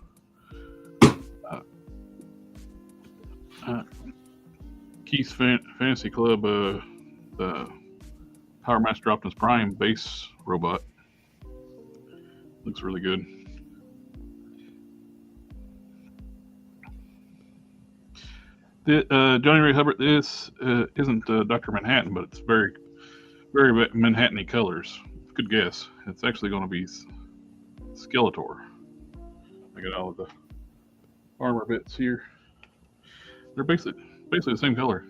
Keith's Fantasy Club the Power Master Optimus Prime base robot. Looks really good. Johnny Ray Hubbard, this isn't Dr. Manhattan, but it's very, very Manhattan-y colors. Good guess. It's actually going to be Skeletor. I got all of the armor bits here. They're basically the same color.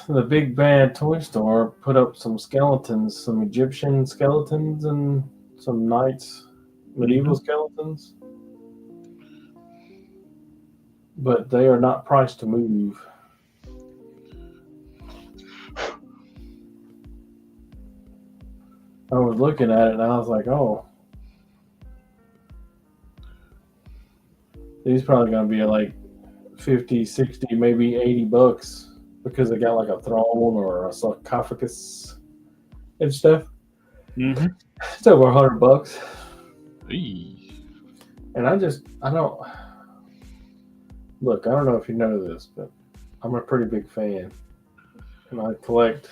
the big bad toy store put up some skeletons, some Egyptian skeletons and some knights, medieval skeletons. But they are not priced to move. I was looking at it and I was like, oh, these probably going to be like 50, 60, maybe $80 because they got like a throne or a sarcophagus and stuff. Mm-hmm. It's over $100. Hey. And I don't look, I don't know if you know this, but I'm a pretty big fan. And I collect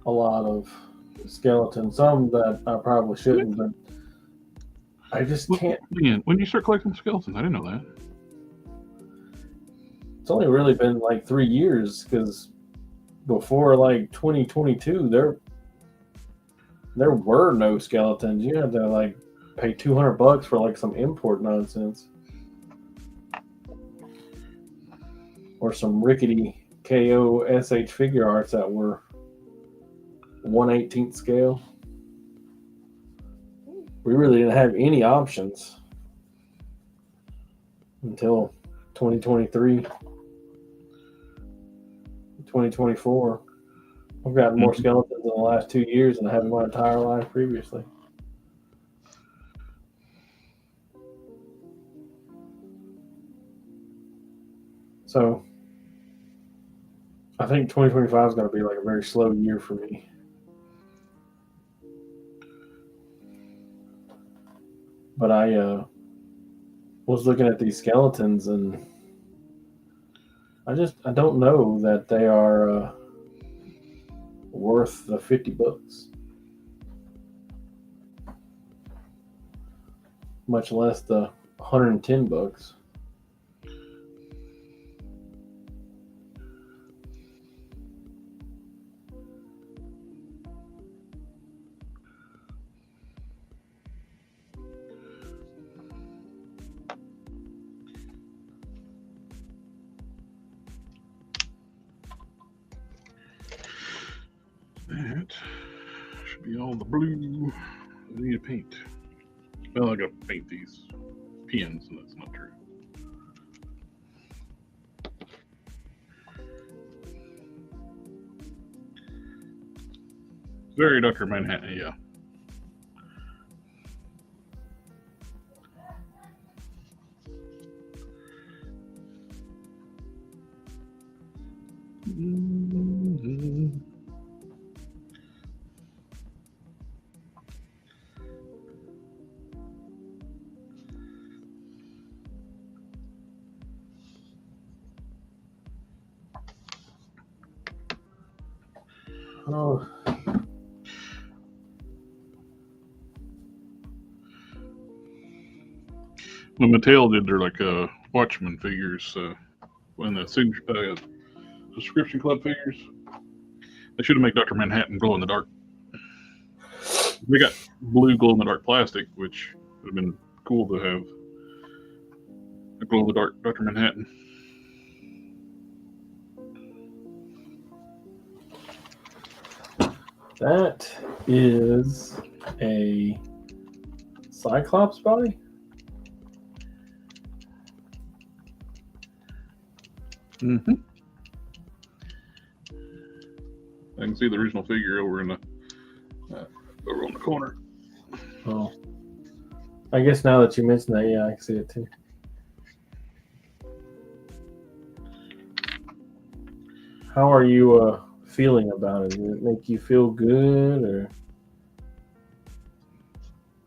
a lot of skeletons, some that I probably shouldn't, but I just can't. Man, when you start collecting skeletons, I didn't know that. It's only really been like 3 years because before like 2022, there were no skeletons. You had to like pay $200 for like some import nonsense or some rickety KO SH figure arts that were 1/18 scale. We really didn't have any options until 2023, 2024. I've gotten more skeletons in the last 2 years than I have in my entire life previously. So I think 2025 is going to be like a very slow year for me. But I was looking at these skeletons and I don't know that they are worth the $50, much less the $110. That should be all the blue I need to paint. Well, I gotta paint these pins, and that's not true. Very Dr. Manhattan, yeah. Mm-hmm. Oh, When Mattel did their Watchmen figures, when the subscription club figures, they should have made Dr. Manhattan glow in the dark. They got blue glow in the dark plastic, which would have been cool to have a glow in the dark Dr. Manhattan. that is a Cyclops body? Mm-hmm. I can see the original figure over in the over on the corner. Oh, I guess now that you mention that, yeah, I can see it too. How are you feeling about it? Does it make you feel good, or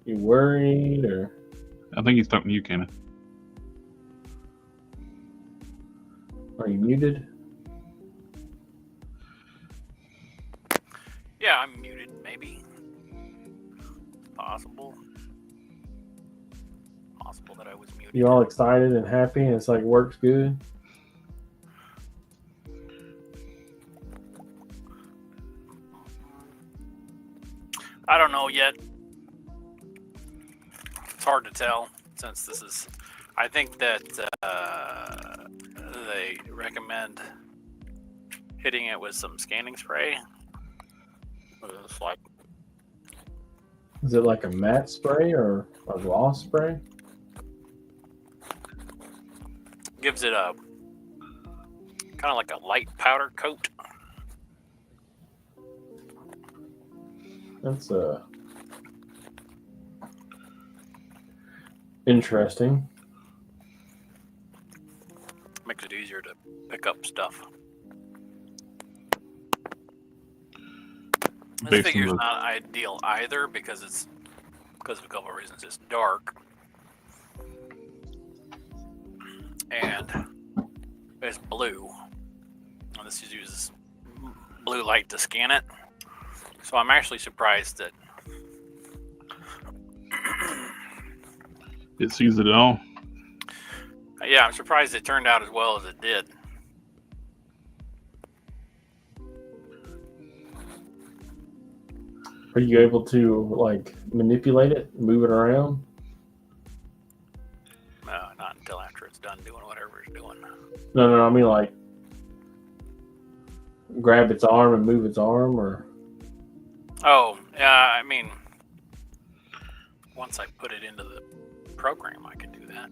you worried, or? I think he's talking to you, Kenna. Are you muted? Yeah, I'm muted, maybe. Possible. Possible that I was muted. You all excited and happy, and it's like works good? I don't know yet. It's hard to tell since this is. I think that they recommend hitting it with some scanning spray. It's like, Is it like a matte spray or a gloss spray? gives it a kind of like a light powder coat. That's interesting. Makes it easier to pick up stuff. This Based on figure's the- not ideal either because of a couple of reasons. It's dark. And it's blue. And this uses blue light to scan it. So I'm actually surprised that It sees it all. yeah, I'm surprised it turned out as well as it did. Are you able to like manipulate it, move it around? Not until after it's done doing whatever it's doing. No, I mean like grab its arm and move its arm, or Oh, yeah, I mean, once I put it into the program, I can do that.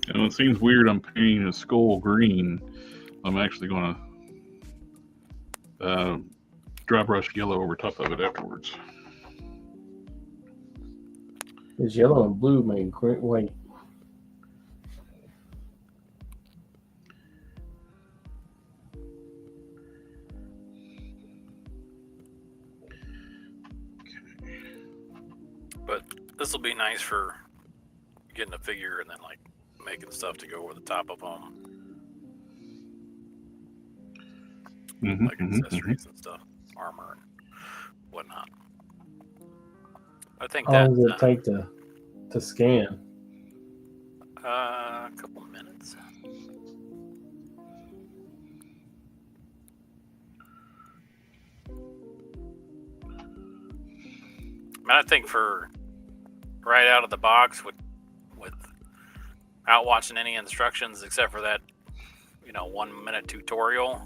And it seems weird I'm painting a skull green. I'm actually going to dry brush yellow over top of it afterwards. is yellow and blue made great way? But this will be nice for getting a figure and then like making stuff to go over the top of them, like accessories and stuff, armor and whatnot. I think How that long does it take to scan? a couple minutes. I think for right out of the box without watching any instructions except for that 1 minute tutorial,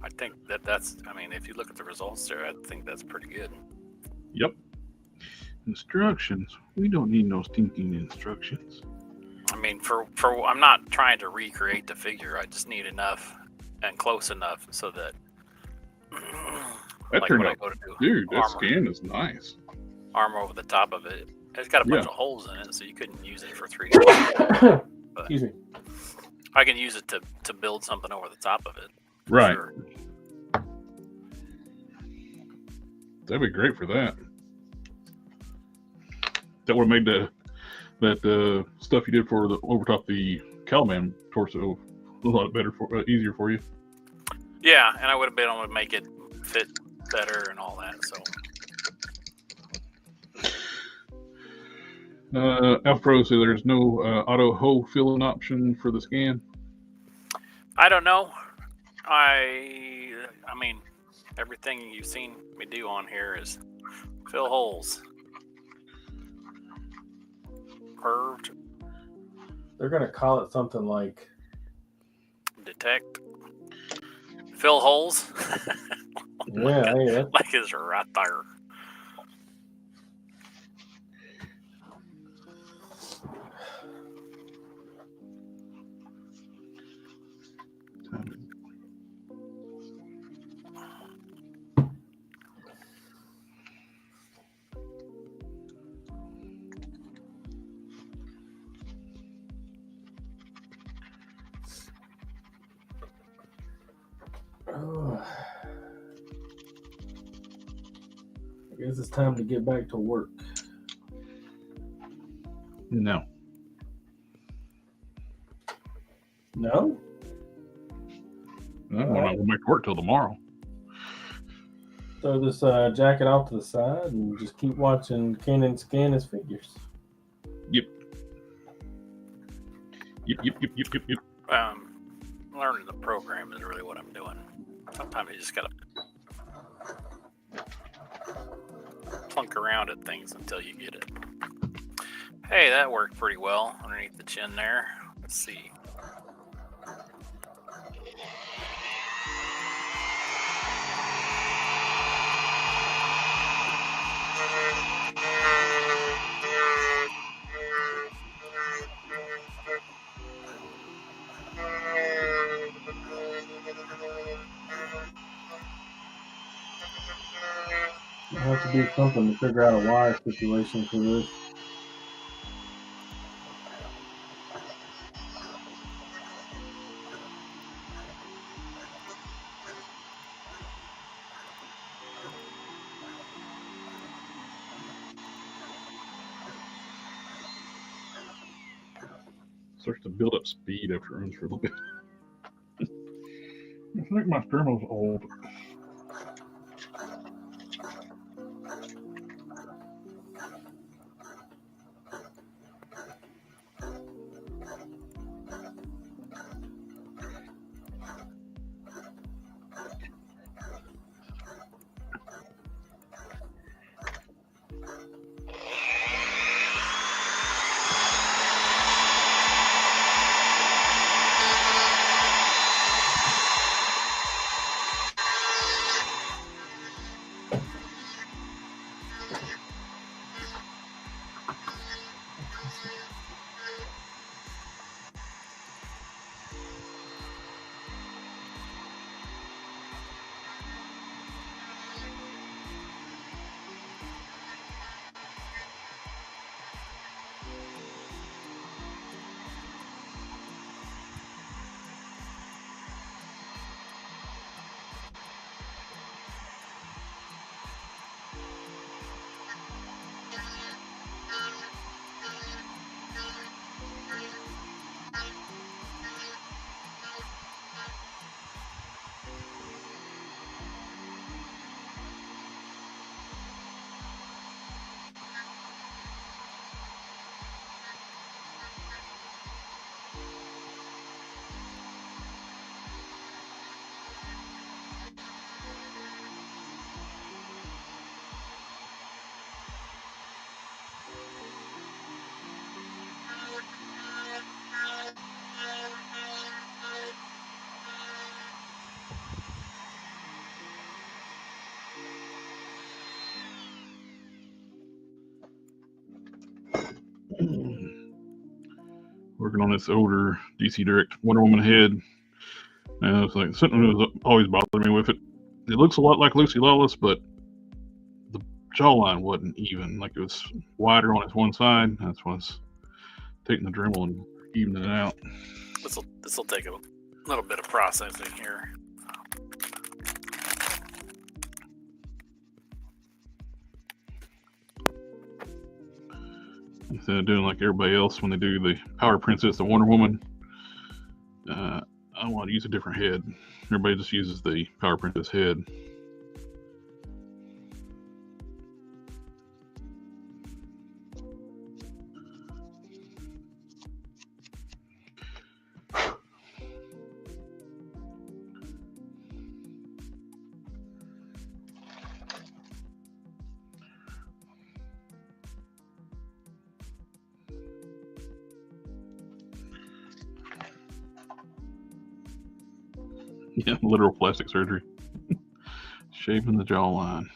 I think that's I mean, if you look at the results there, I think that's pretty good. Yep. Instructions. We don't need no stinking instructions. I mean, for I'm not trying to recreate the figure. I just need enough and close enough so that That like turned when I out, go to do dude, that armor. scan is nice. Armor over the top of it. It's got a bunch of holes in it, so you couldn't use it for 3D. Excuse me. I can use it to build something over the top of it. Right. Sure. That'd be great for that. That would have made that stuff you did for the over top the Caliban torso a lot better easier for you. Yeah, and I would have been able to make it fit better and all that. So Alpro says there's no auto hoe filling option for the scan. I don't know. I mean, everything you've seen me do on here is fill holes. Curved. They're gonna call it something like Detect. Fill holes. yeah, yeah. Like it's right there. Oh. I guess it's time to get back to work. No. No? I don't want to go back to work till tomorrow. Throw this jacket off to the side and just keep watching Kenan scan his figures. Yep. Learning the program is really what I'm doing. Sometimes you just gotta plunk around at things until you get it. Hey, that worked pretty well underneath the chin there. Let's see. I have to do something to figure out a wire situation for this. Starts to build up speed after it runs for a little bit. I think my thermal's old. Working on this older DC Direct Wonder Woman head. And it's like something that was always bothered me with it. It looks a lot like Lucy Lawless, but the jawline wasn't even. Like it was wider on its one side. That's why I was taking the Dremel and evening it out. This will take a little bit of processing here. Instead of doing like everybody else when they do the Power Princess, the Wonder Woman, I want to use a different head. Everybody just uses the Power Princess head. Yeah, literal plastic surgery. Shaving the jawline.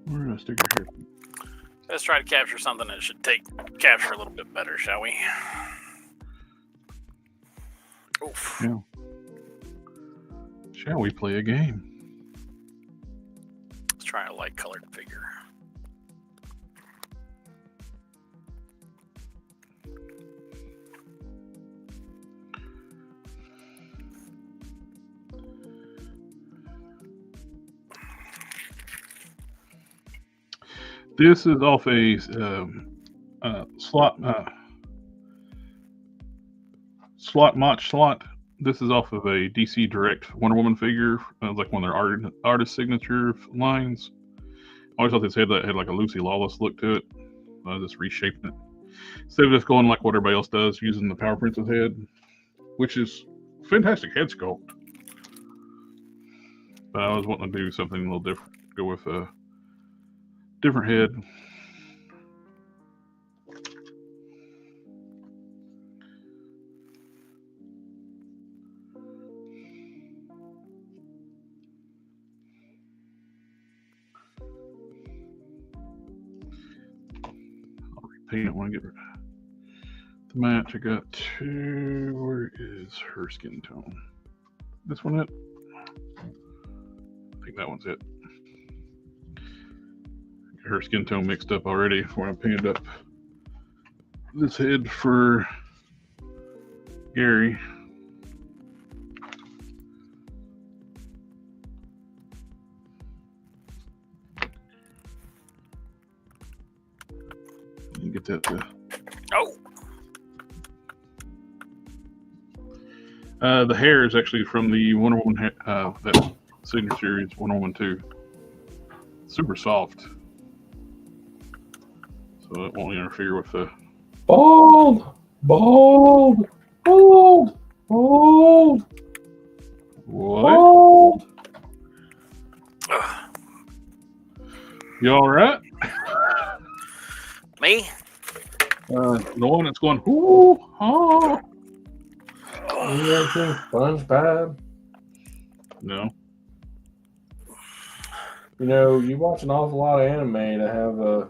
Where did I stick her here? Let's try to capture something that should capture a little bit better, shall we? Oof. Yeah. Shall we play a game? Let's try a light colored figure. This is off a slot. This is off of a DC Direct Wonder Woman figure, like one of their artist signature lines. I always thought this head had like a Lucy Lawless look to it. I just reshaped it instead of just going like what everybody else does, using the Power Princess head, which is fantastic head sculpt. But I was wanting to do something a little different, go with a different head. I'll repaint it when I get rid of the match. I got two. Where is her skin tone? This one it? I think that one's it. Her skin tone mixed up already when I painted up this head for Gary. You get that to... the hair is actually from the Wonder Woman, that signature series, Wonder Woman 2. Super soft. So it won't interfere with the... Bald! Bald! Bald! Bald! What? Bald! You alright? Me? The one that's going, ooh, oh. You ever seen SpongeBob? No. You know, you watch an awful lot of anime to have a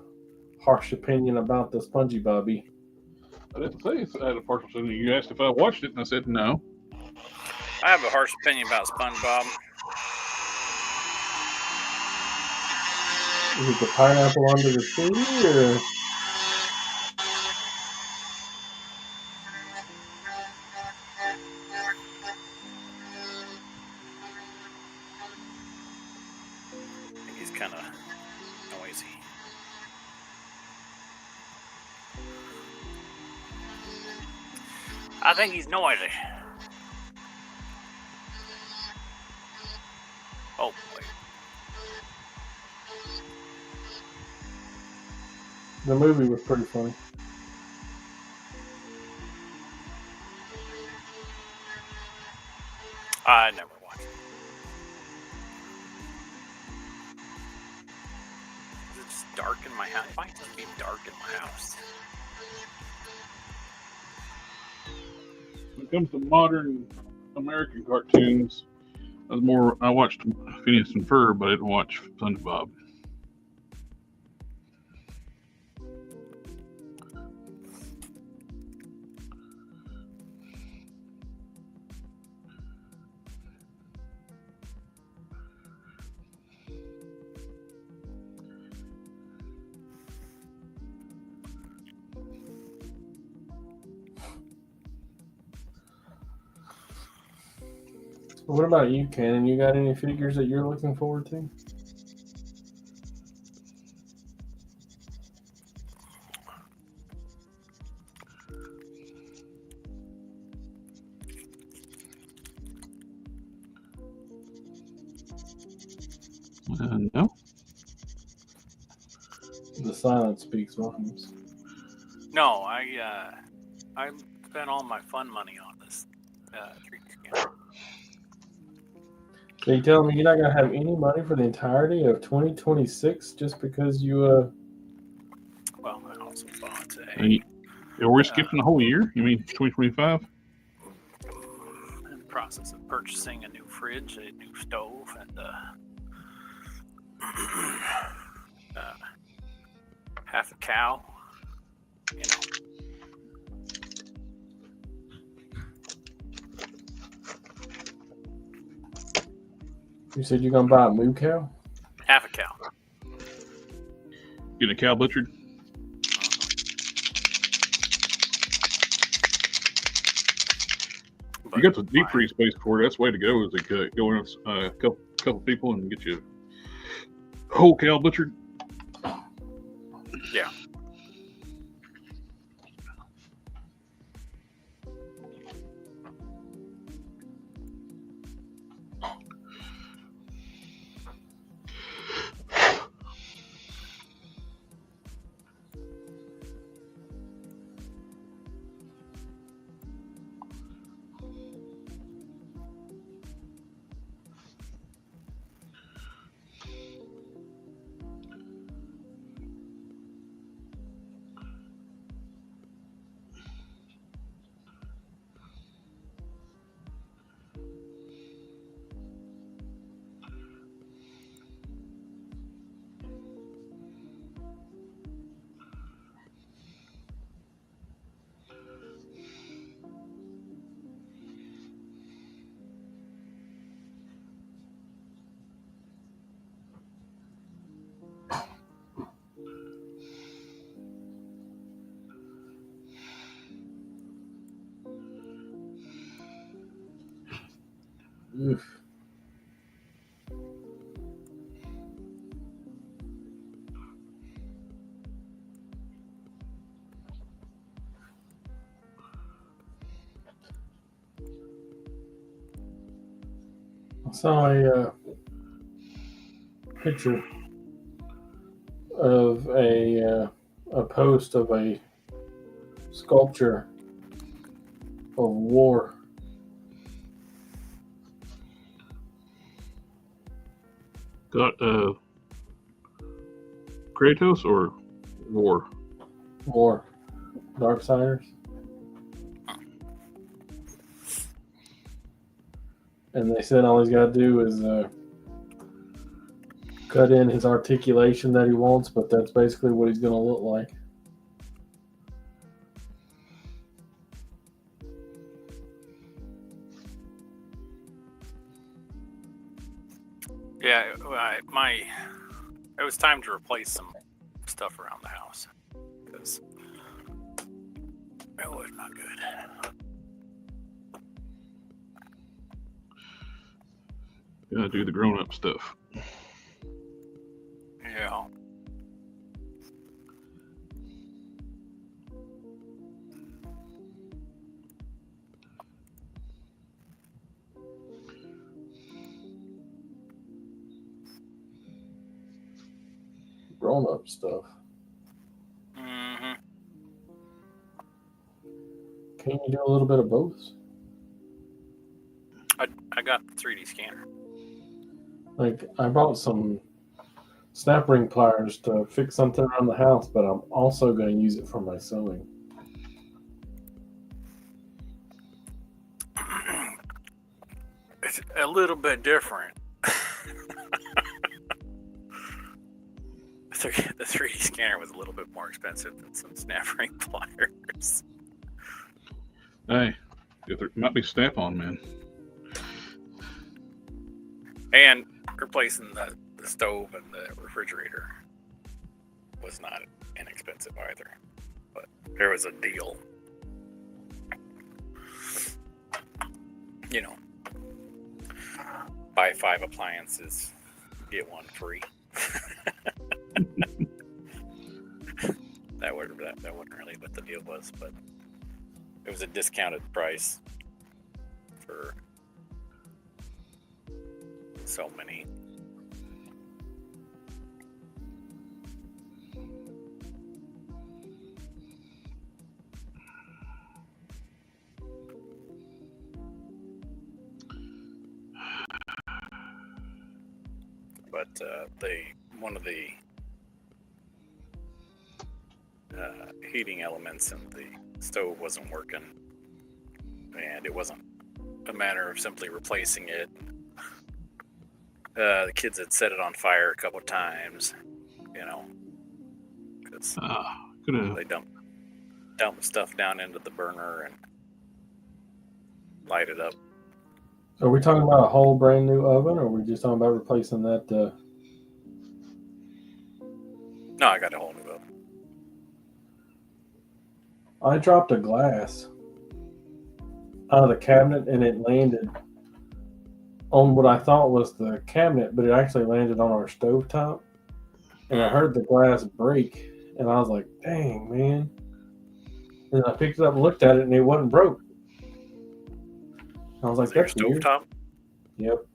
harsh opinion about the Spongy Bobby. I didn't say I had a partial opinion. You asked if I watched it, and I said no. I have a harsh opinion about SpongeBob. Is it the pineapple under the sea, or... He's kind of noisy. I think he's noisy. Oh, boy. The movie was pretty funny. I never watched it. Is it just dark in my house? Why does it be dark in my house? When it comes to modern American cartoons, I watched Phineas and Ferb, but I didn't watch SpongeBob. What about you, Cannon? You got any figures that you're looking forward to? No. The silence speaks volumes. No, I spent all my fun money on this 3D scanner. So you telling me you're not going to have any money for the entirety of 2026 just because you... Well, I also bought We're skipping the whole year? You mean 2025? in the process of purchasing a new fridge, a new stove, and cow, you know. You said you're gonna buy a moo cow? Half a cow. Getting a cow butchered? You got the deep freeze space for it. That's the way to go. Is to go in a couple people and get you a whole cow butchered. Yeah. Oof. I saw a picture of a post of a sculpture of war. Got Kratos or War? War. Darksiders. And they said all he's got to do is cut in his articulation that he wants, but that's basically what he's going to look like. Yeah, it was time to replace some stuff around the house because it was not good. Gotta do the grown-up stuff. Yeah. Grown-up stuff. Mm-hmm. Can you do a little bit of both? I got the 3D scanner. Like, I bought some snap ring pliers to fix something around the house, but I'm also going to use it for my sewing. It's a little bit different. The 3D scanner was a little bit more expensive than some snap ring pliers. Hey, there might be Snap-on, man. And replacing the stove and the refrigerator was not inexpensive either. But there was a deal. You know, buy 5 appliances, get 1 free. That wasn't really what the deal was, but it was a discounted price for so many. But one of the heating elements in the stove wasn't working, and it wasn't a matter of simply replacing it. The kids had set it on fire a couple times, you know, because because Could have. they dump the stuff down into the burner and light it up. Are we talking about a whole brand new oven, or are we just talking about replacing that? No, I got a whole new oven. I dropped a glass out of the cabinet, and it landed on what I thought was the cabinet, but it actually landed on our stovetop. And I heard the glass break, and I was like, dang, man. And I picked it up and looked at it, and it wasn't broke. I was like, that's your weird. stovetop? Yep.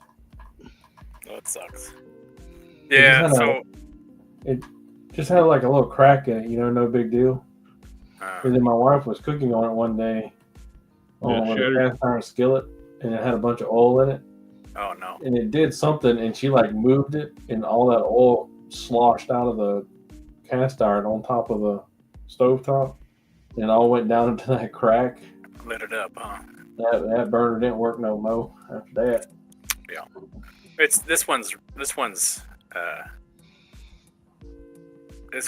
Oh, it sucks. It Yeah, so... It just had like a little crack in it, no big deal. And then my wife was cooking on it one day on a cast iron skillet, and it had a bunch of oil in it. Oh, no. And it did something, and she like moved it, and all that oil sloshed out of the cast iron on top of the stovetop, and it all went down into that crack. Lit it up, huh? That burner didn't work no more after that. Yeah. This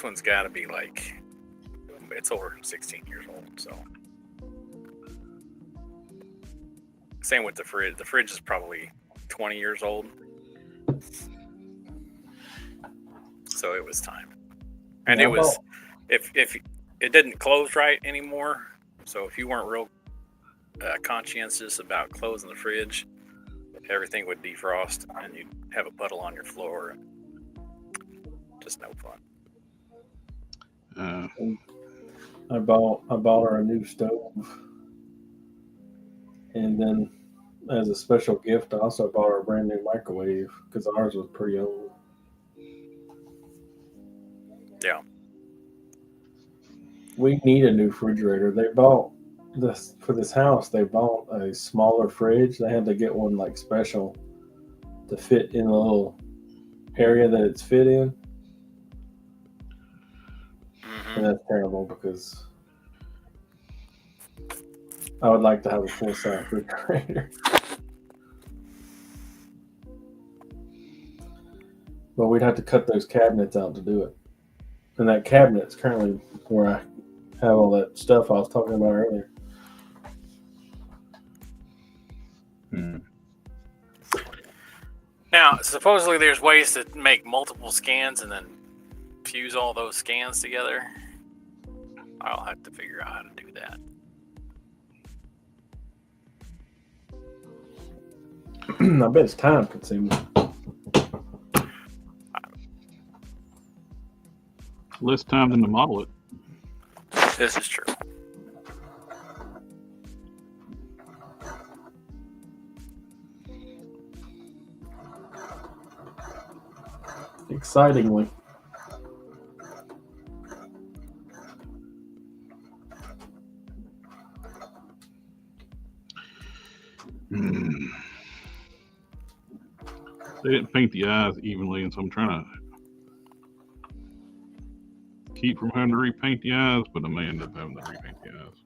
one's got to be like, it's over 16 years old, so. Same with the fridge. The fridge is probably 20 years old. So it was time. And it was, if it didn't close right anymore, so if you weren't real conscientious about closing the fridge, everything would defrost and you'd have a puddle on your floor. And just no fun. I bought her a new stove, and then as a special gift, I also bought her a brand new microwave because ours was pretty old. Yeah. We need a new refrigerator. They bought for this house. They bought a smaller fridge. They had to get one like special to fit in the little area that it's fit in. And that's terrible because I would like to have a full-size refrigerator. But we'd have to cut those cabinets out to do it. And that cabinet's currently where I have all that stuff I was talking about earlier. Now, supposedly there's ways to make multiple scans and then fuse all those scans together. I'll have to figure out how to do that. I bet it's time consuming. Less time than to model it. This is true. Excitingly. They didn't paint the eyes evenly, and so I'm trying to keep from having to repaint the eyes, but I may end up having to repaint the eyes.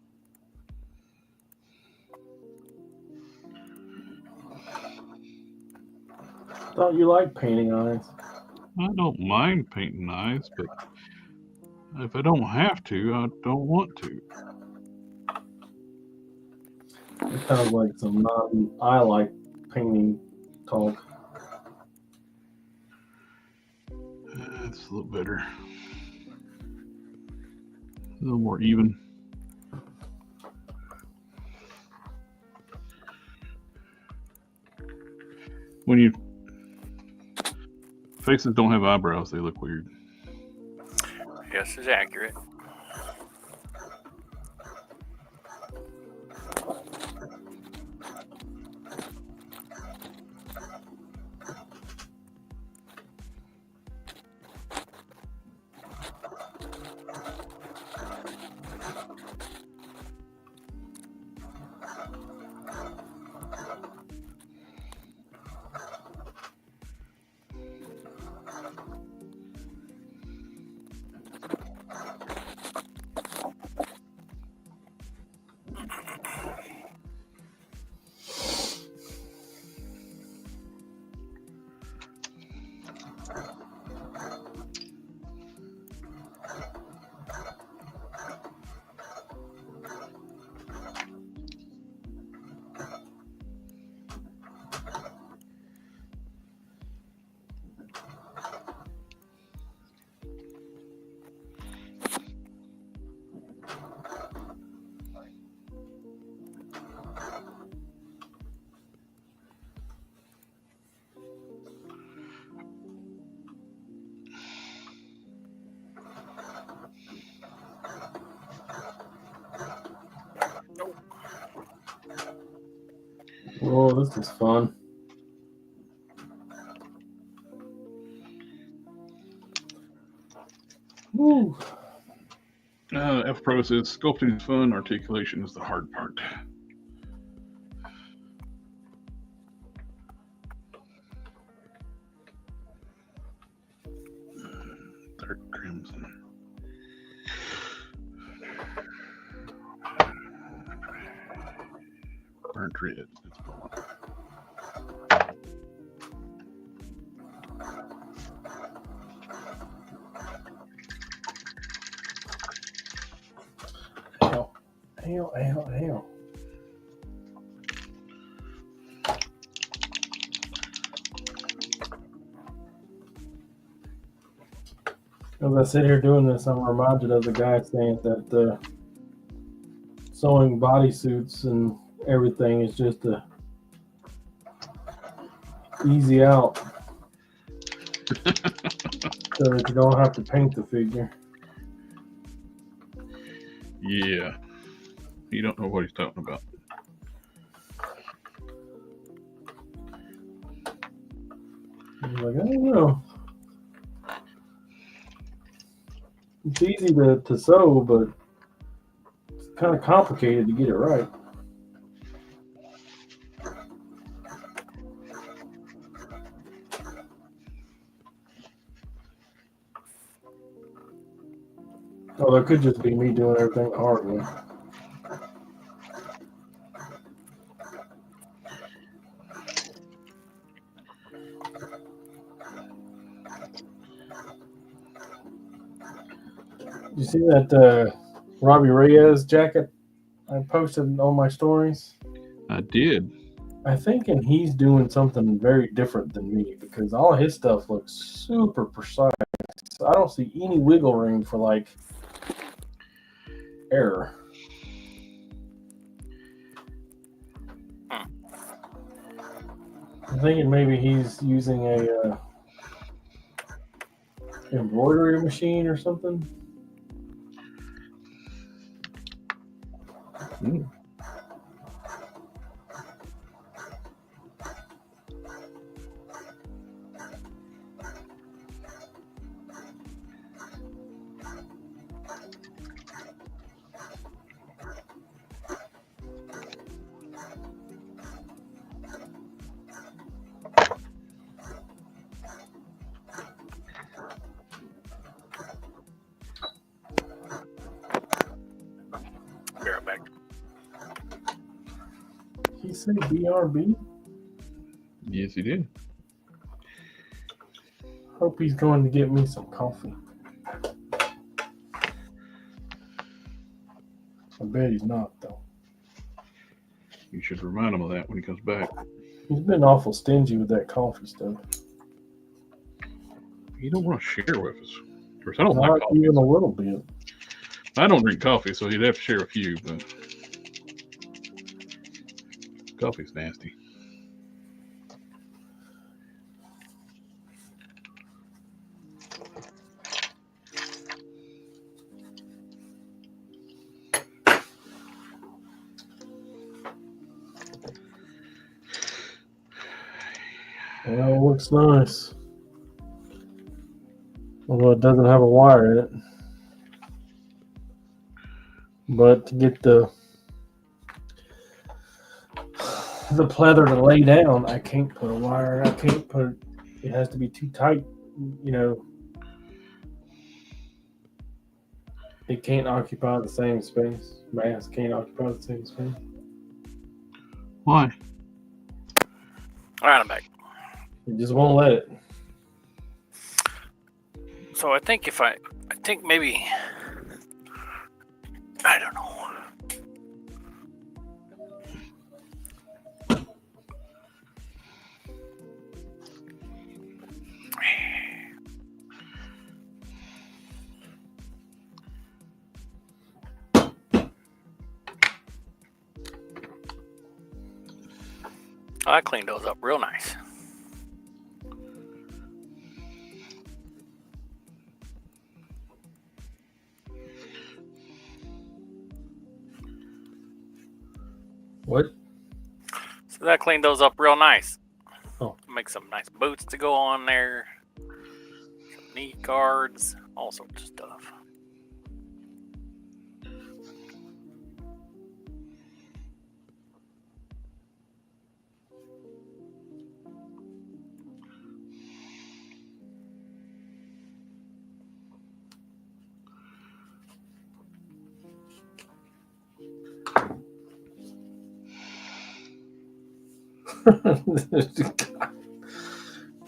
Thought you liked painting eyes. I don't mind painting eyes, but if I don't have to, I don't want to. It sounds like some I like painting talk. That's a little better. A little more even. When you faces don't have eyebrows, they look weird. Yes, is accurate. Oh, this is fun. Woo. F Pro says sculpting is fun, articulation is the hard part. Dark crimson. Burnt red. It's going. Ow. As I sit here doing this, I'm reminded of the guy saying that sewing bodysuits and everything is just a easy out, so that you don't have to paint the figure. Yeah. You don't know what he's talking about. I'm like, I don't know. It's easy to sew, but it's kind of complicated to get it right. Well, it could just be me doing everything the hard way. You see that Robbie Reyes jacket I posted on my stories? I did. I think he's doing something very different than me, because all his stuff looks super precise. I don't see any wiggle room for like error. I'm thinking maybe he's using a embroidery machine or something. Be right back. Did he say BRB? Yes, he did. Hope he's going to get me some coffee. I bet he's not, though. You should remind him of that when he comes back. He's been awful stingy with that coffee stuff. You don't want to share with us. Of course, I don't Not like coffee. even a little bit. I don't drink coffee, so he'd have to share with you, but coffee's nasty. Well, it looks nice. Although it doesn't have a wire in it. But to get the pleather to lay down, I can't put a wire. I can't put it has to be too tight, you know. It can't occupy the same space. Mass can't occupy the same space. Why? All right, I'm back. It just won't let it. So I think maybe, I don't know. I cleaned those up real nice. What? So that cleaned those up real nice. Oh. Make some nice boots to go on there. Some knee guards, all sorts of stuff.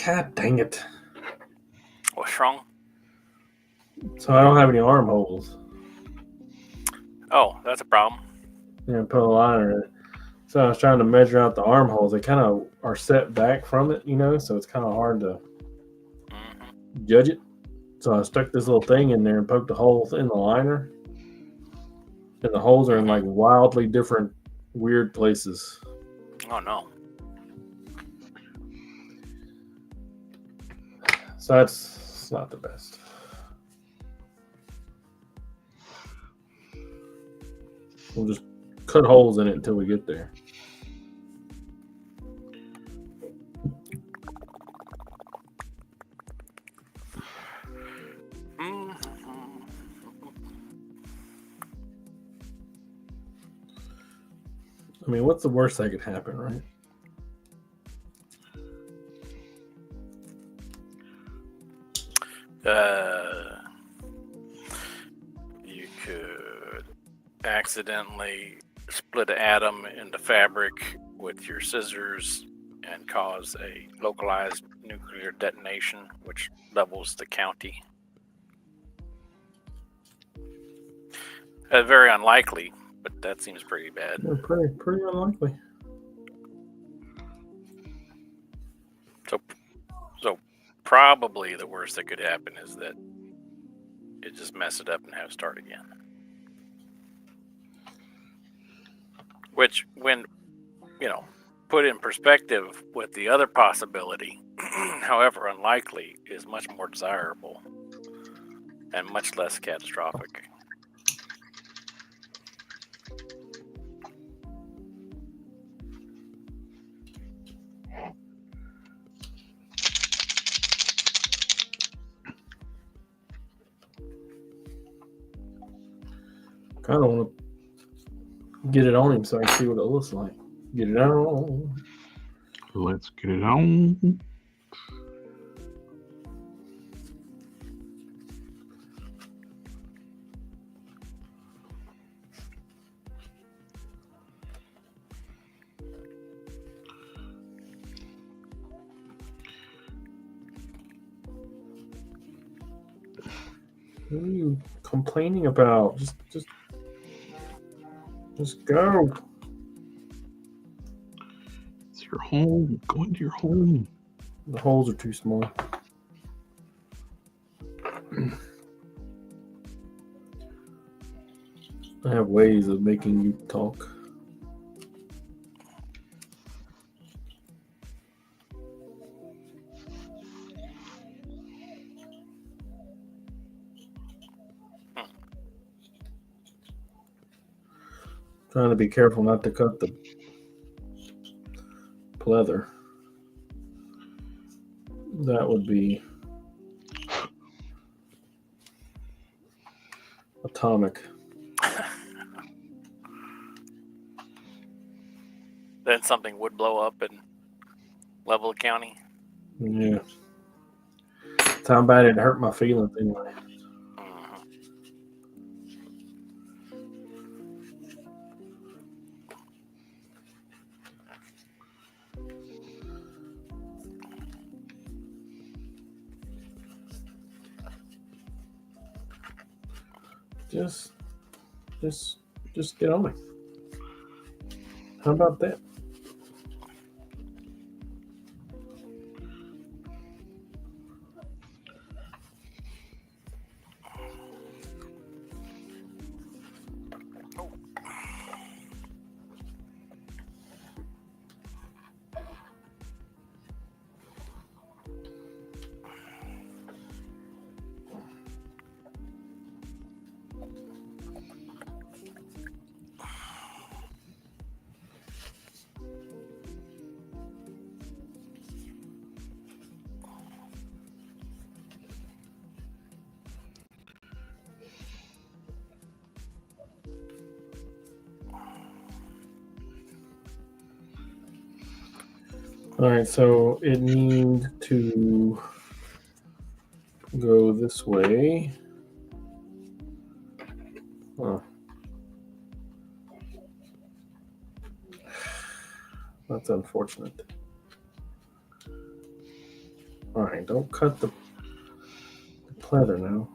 God dang it. What's wrong? So I don't have any armholes. Oh, that's a problem. Yeah, put a liner in it. So I was trying to measure out the armholes. They kind of are set back from it, so it's kind of hard to judge it. So I stuck this little thing in there and poked the holes in the liner. And the holes are in like wildly different, weird places. Oh, no. So it's not the best. We'll just cut holes in it until we get there. I mean, what's the worst that could happen, right? You could accidentally split an atom into fabric with your scissors and cause a localized nuclear detonation, which doubles the county. Very unlikely, but that seems pretty bad. Yeah, pretty unlikely. So probably the worst that could happen is that it just mess it up and have to start again. Which, when put in perspective with the other possibility, however unlikely, is much more desirable and much less catastrophic. Kind of want to get it on him so I can see what it looks like. Get it on. Let's get it on. What are you complaining about? Just go. It's your home. Go into your home. The holes are too small. I have ways of making you talk. Trying to be careful not to cut the pleather. That would be atomic. Then something would blow up in Level County. Yeah. How bad it hurt my feelings anyway. Just get on it. How about that? All right, so it needs to go this way. Huh. That's unfortunate. All right, don't cut the pleather now.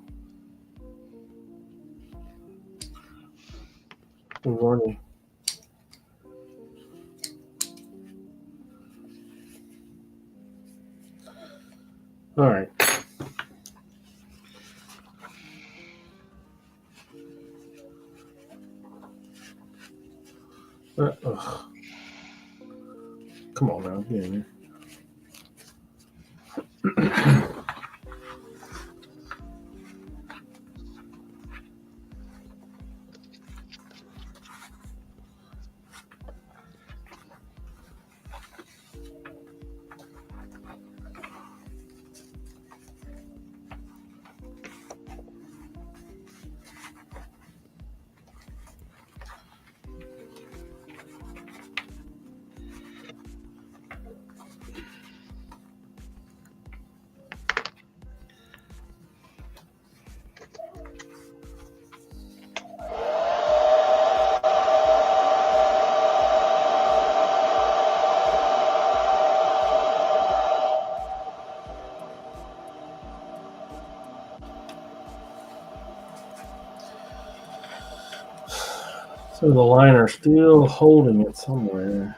We've already. All right. Come on now, get in here. So the liner's still holding it somewhere.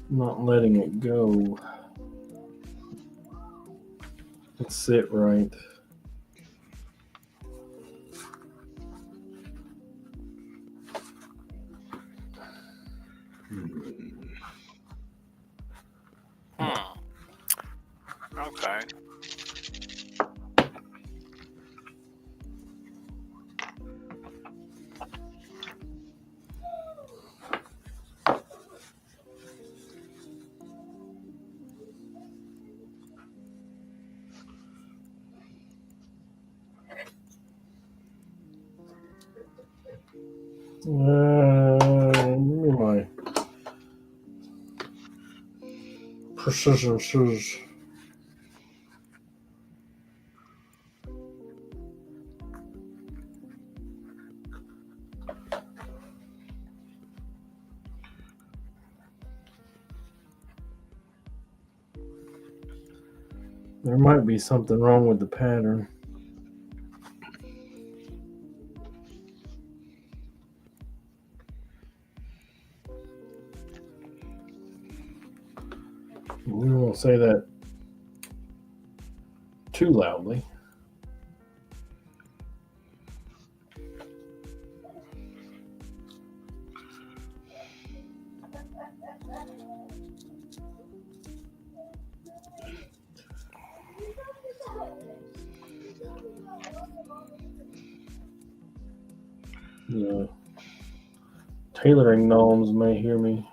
Not letting it go. Let's sit right. Okay. Give me my precision scissors. There might be something wrong with the pattern. We won't say that too loudly. The tailoring gnomes may hear me.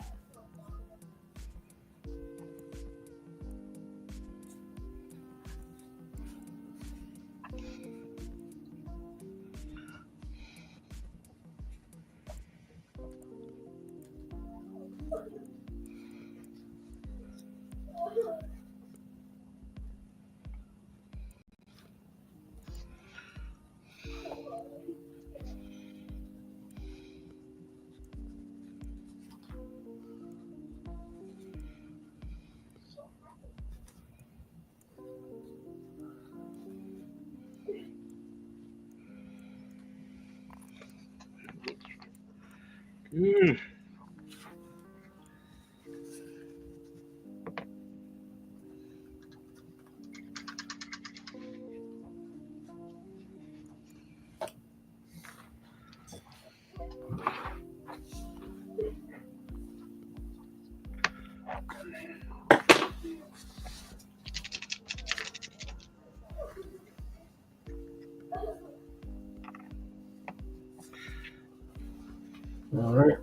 Good. All right.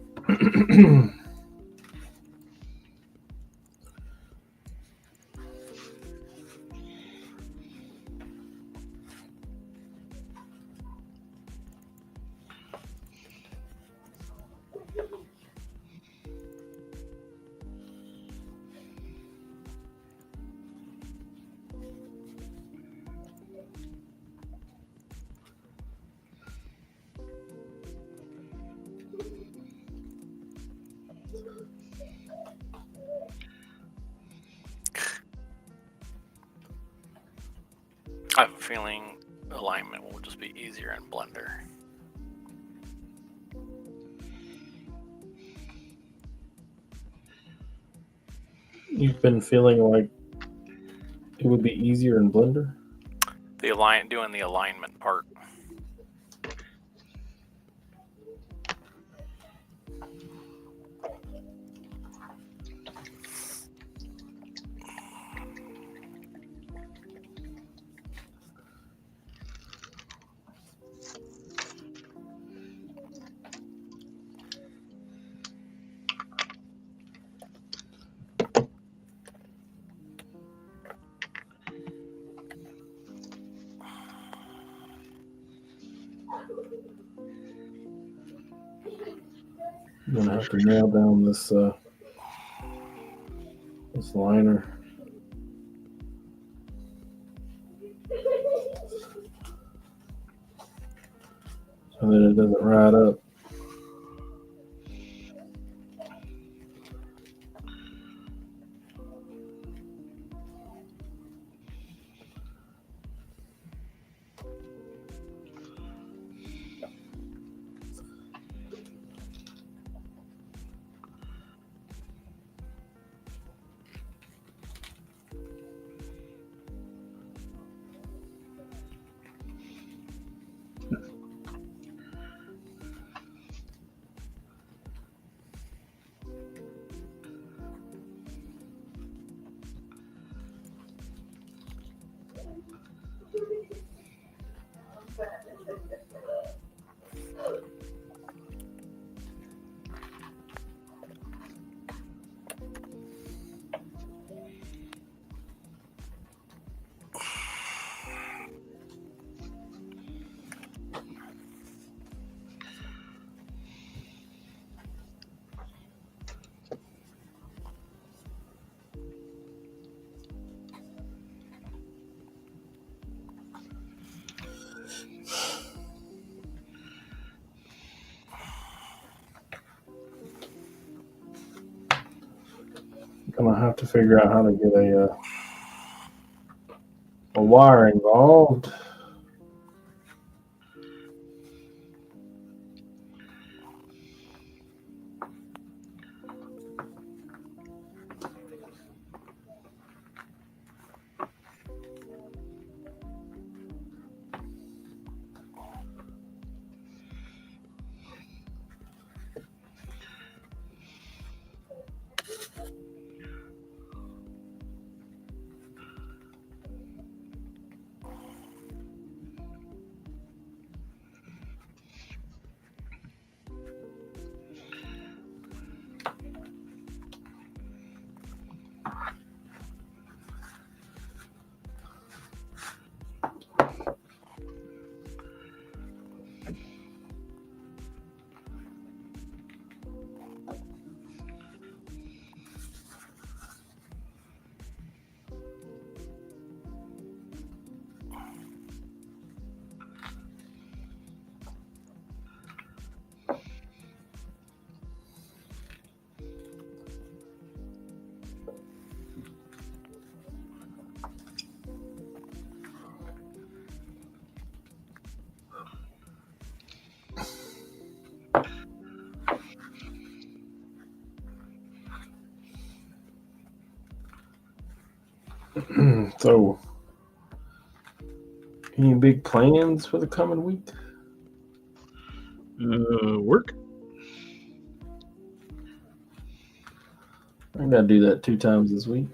I have a feeling alignment will just be easier in Blender. You've been feeling like it would be easier in Blender? Doing the alignment part. I'm gonna have to nail down this liner. So that it doesn't ride up. Gonna have to figure out how to get a wire involved. So, any big plans for the coming week? Work. I gotta do that 2 times this week.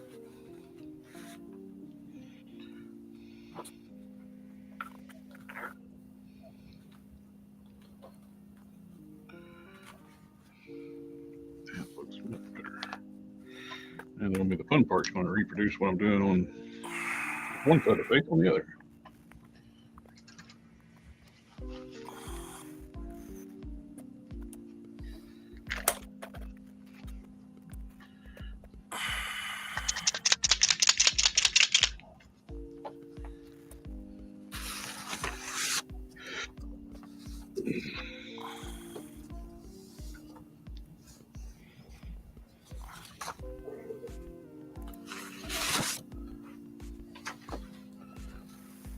That looks much better. And it'll be the fun part's going to reproduce what I'm doing on one side of the face on the other.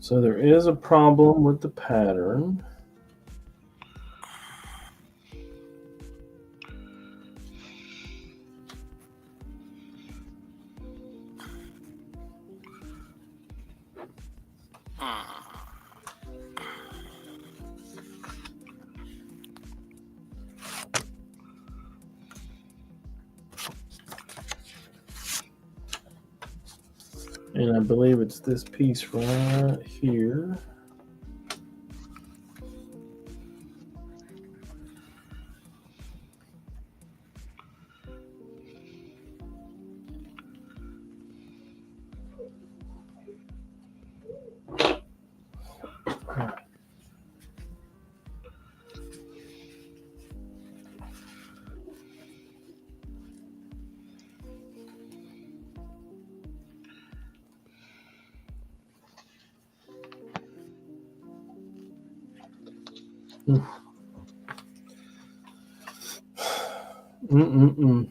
So there is a problem with the pattern. And I believe it's this piece right here. Mm-mm-mm.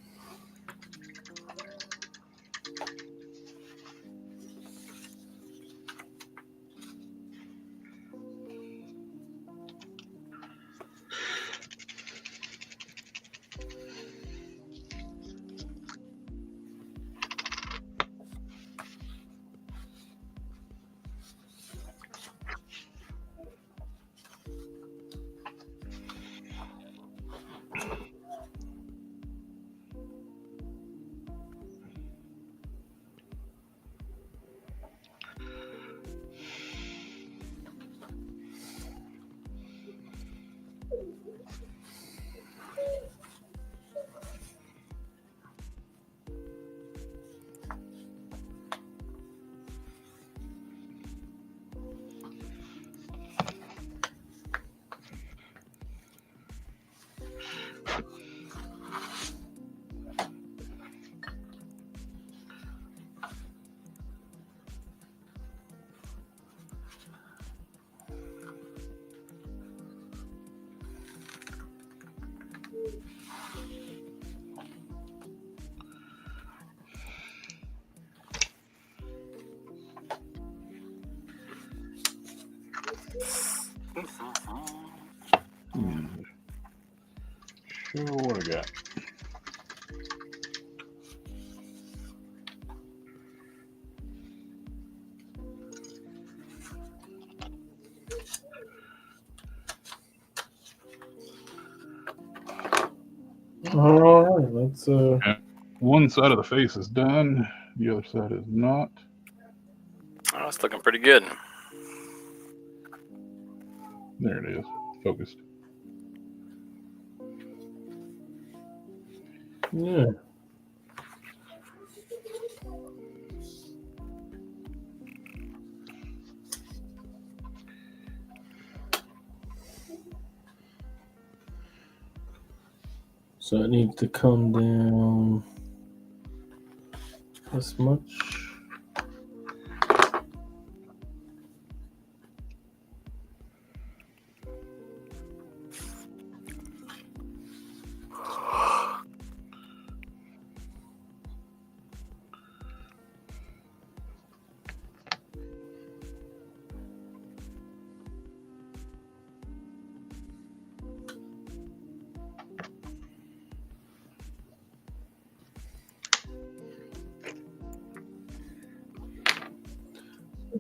Sure, what I got. All right, let's. One side of the face is done. The other side is not. Oh, it's looking pretty good. There it is. Focused. Yeah. So it needs to come down this much.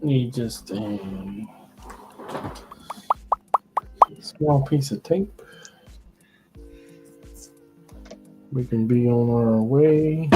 Need just a small piece of tape. We can be on our way.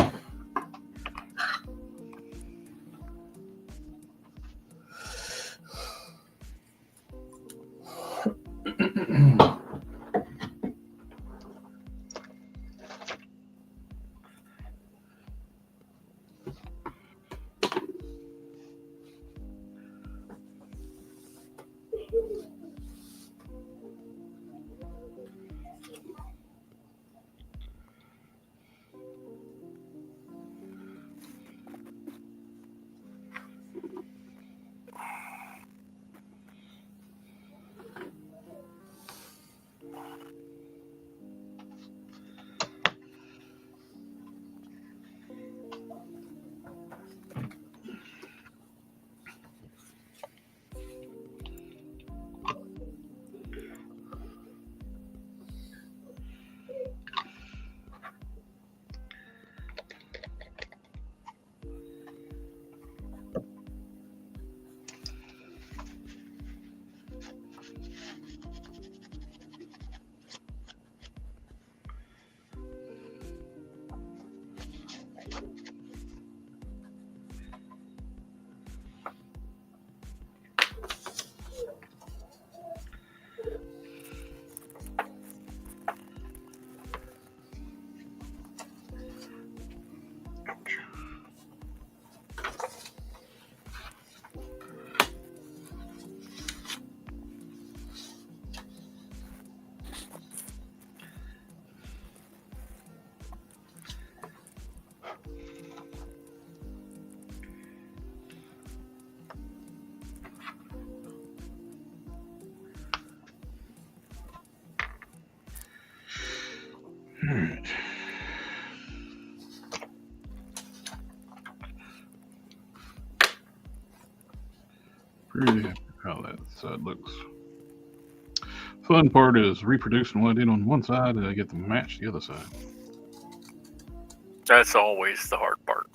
Really happy with how that side looks. Fun part is reproducing what I did on one side and I get to match the other side. That's always the hard part.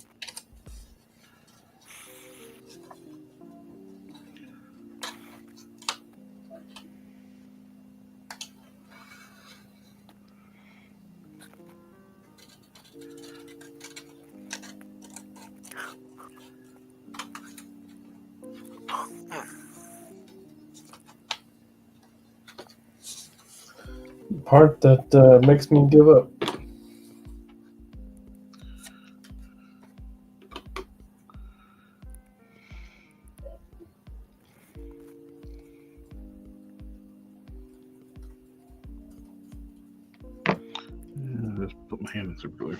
Part that makes me give up. Just put my hand in super glue.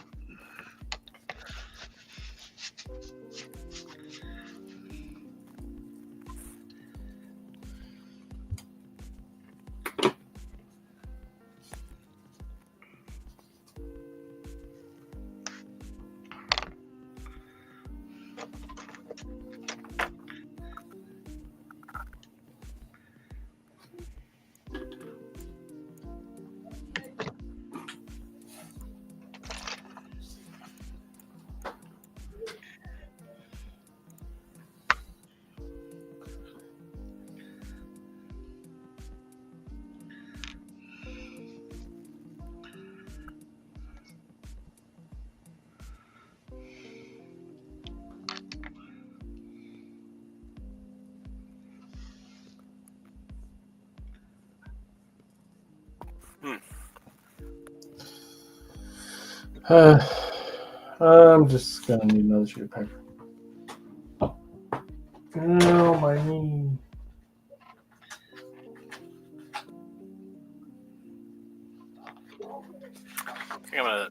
I'm just gonna need another sheet of paper. Oh, my knee. I think I'm gonna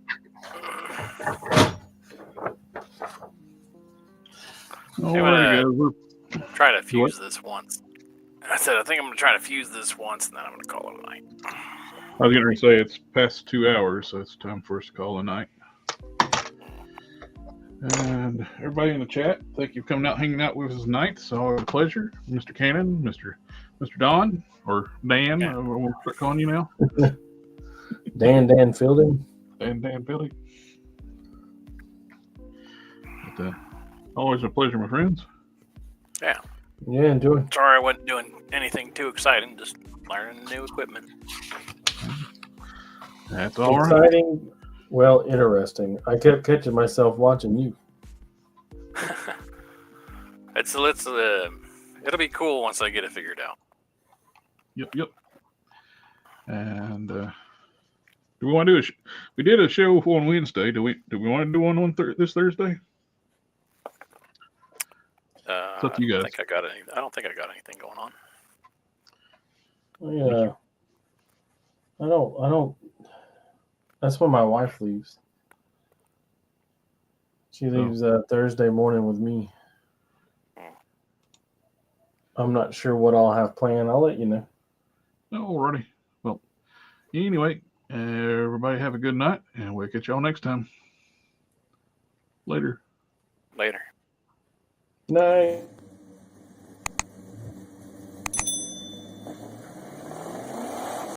Alright, guys. try to fuse this once. I said I think I'm gonna try to fuse this once, and then I'm gonna call it a night. I was going to say it's past 2 hours, so it's time for us to call a night. And everybody in the chat, thank you for coming out, hanging out with us tonight. It's always a pleasure. Mr. Cannon, Mr. Don, or Dan, Yeah. we'll start calling you now. Dan Fielding. Dan Billy. But, always a pleasure, my friends. Yeah. Yeah, enjoy. Sorry I wasn't doing anything too exciting, just learning new equipment. That's all right. Exciting. Well, interesting. I kept catching myself watching you. It'll be cool once I get it figured out. Yep. And do we want to do we did a show on Wednesday. Do we want to do one on this Thursday? It's up to you guys. I don't think I got anything going on. Yeah. I don't. That's when my wife leaves. She leaves Thursday morning with me. I'm not sure what I'll have planned. I'll let you know. Alrighty. Well, anyway, everybody have a good night, and we'll catch y'all next time. Later. Later. Night.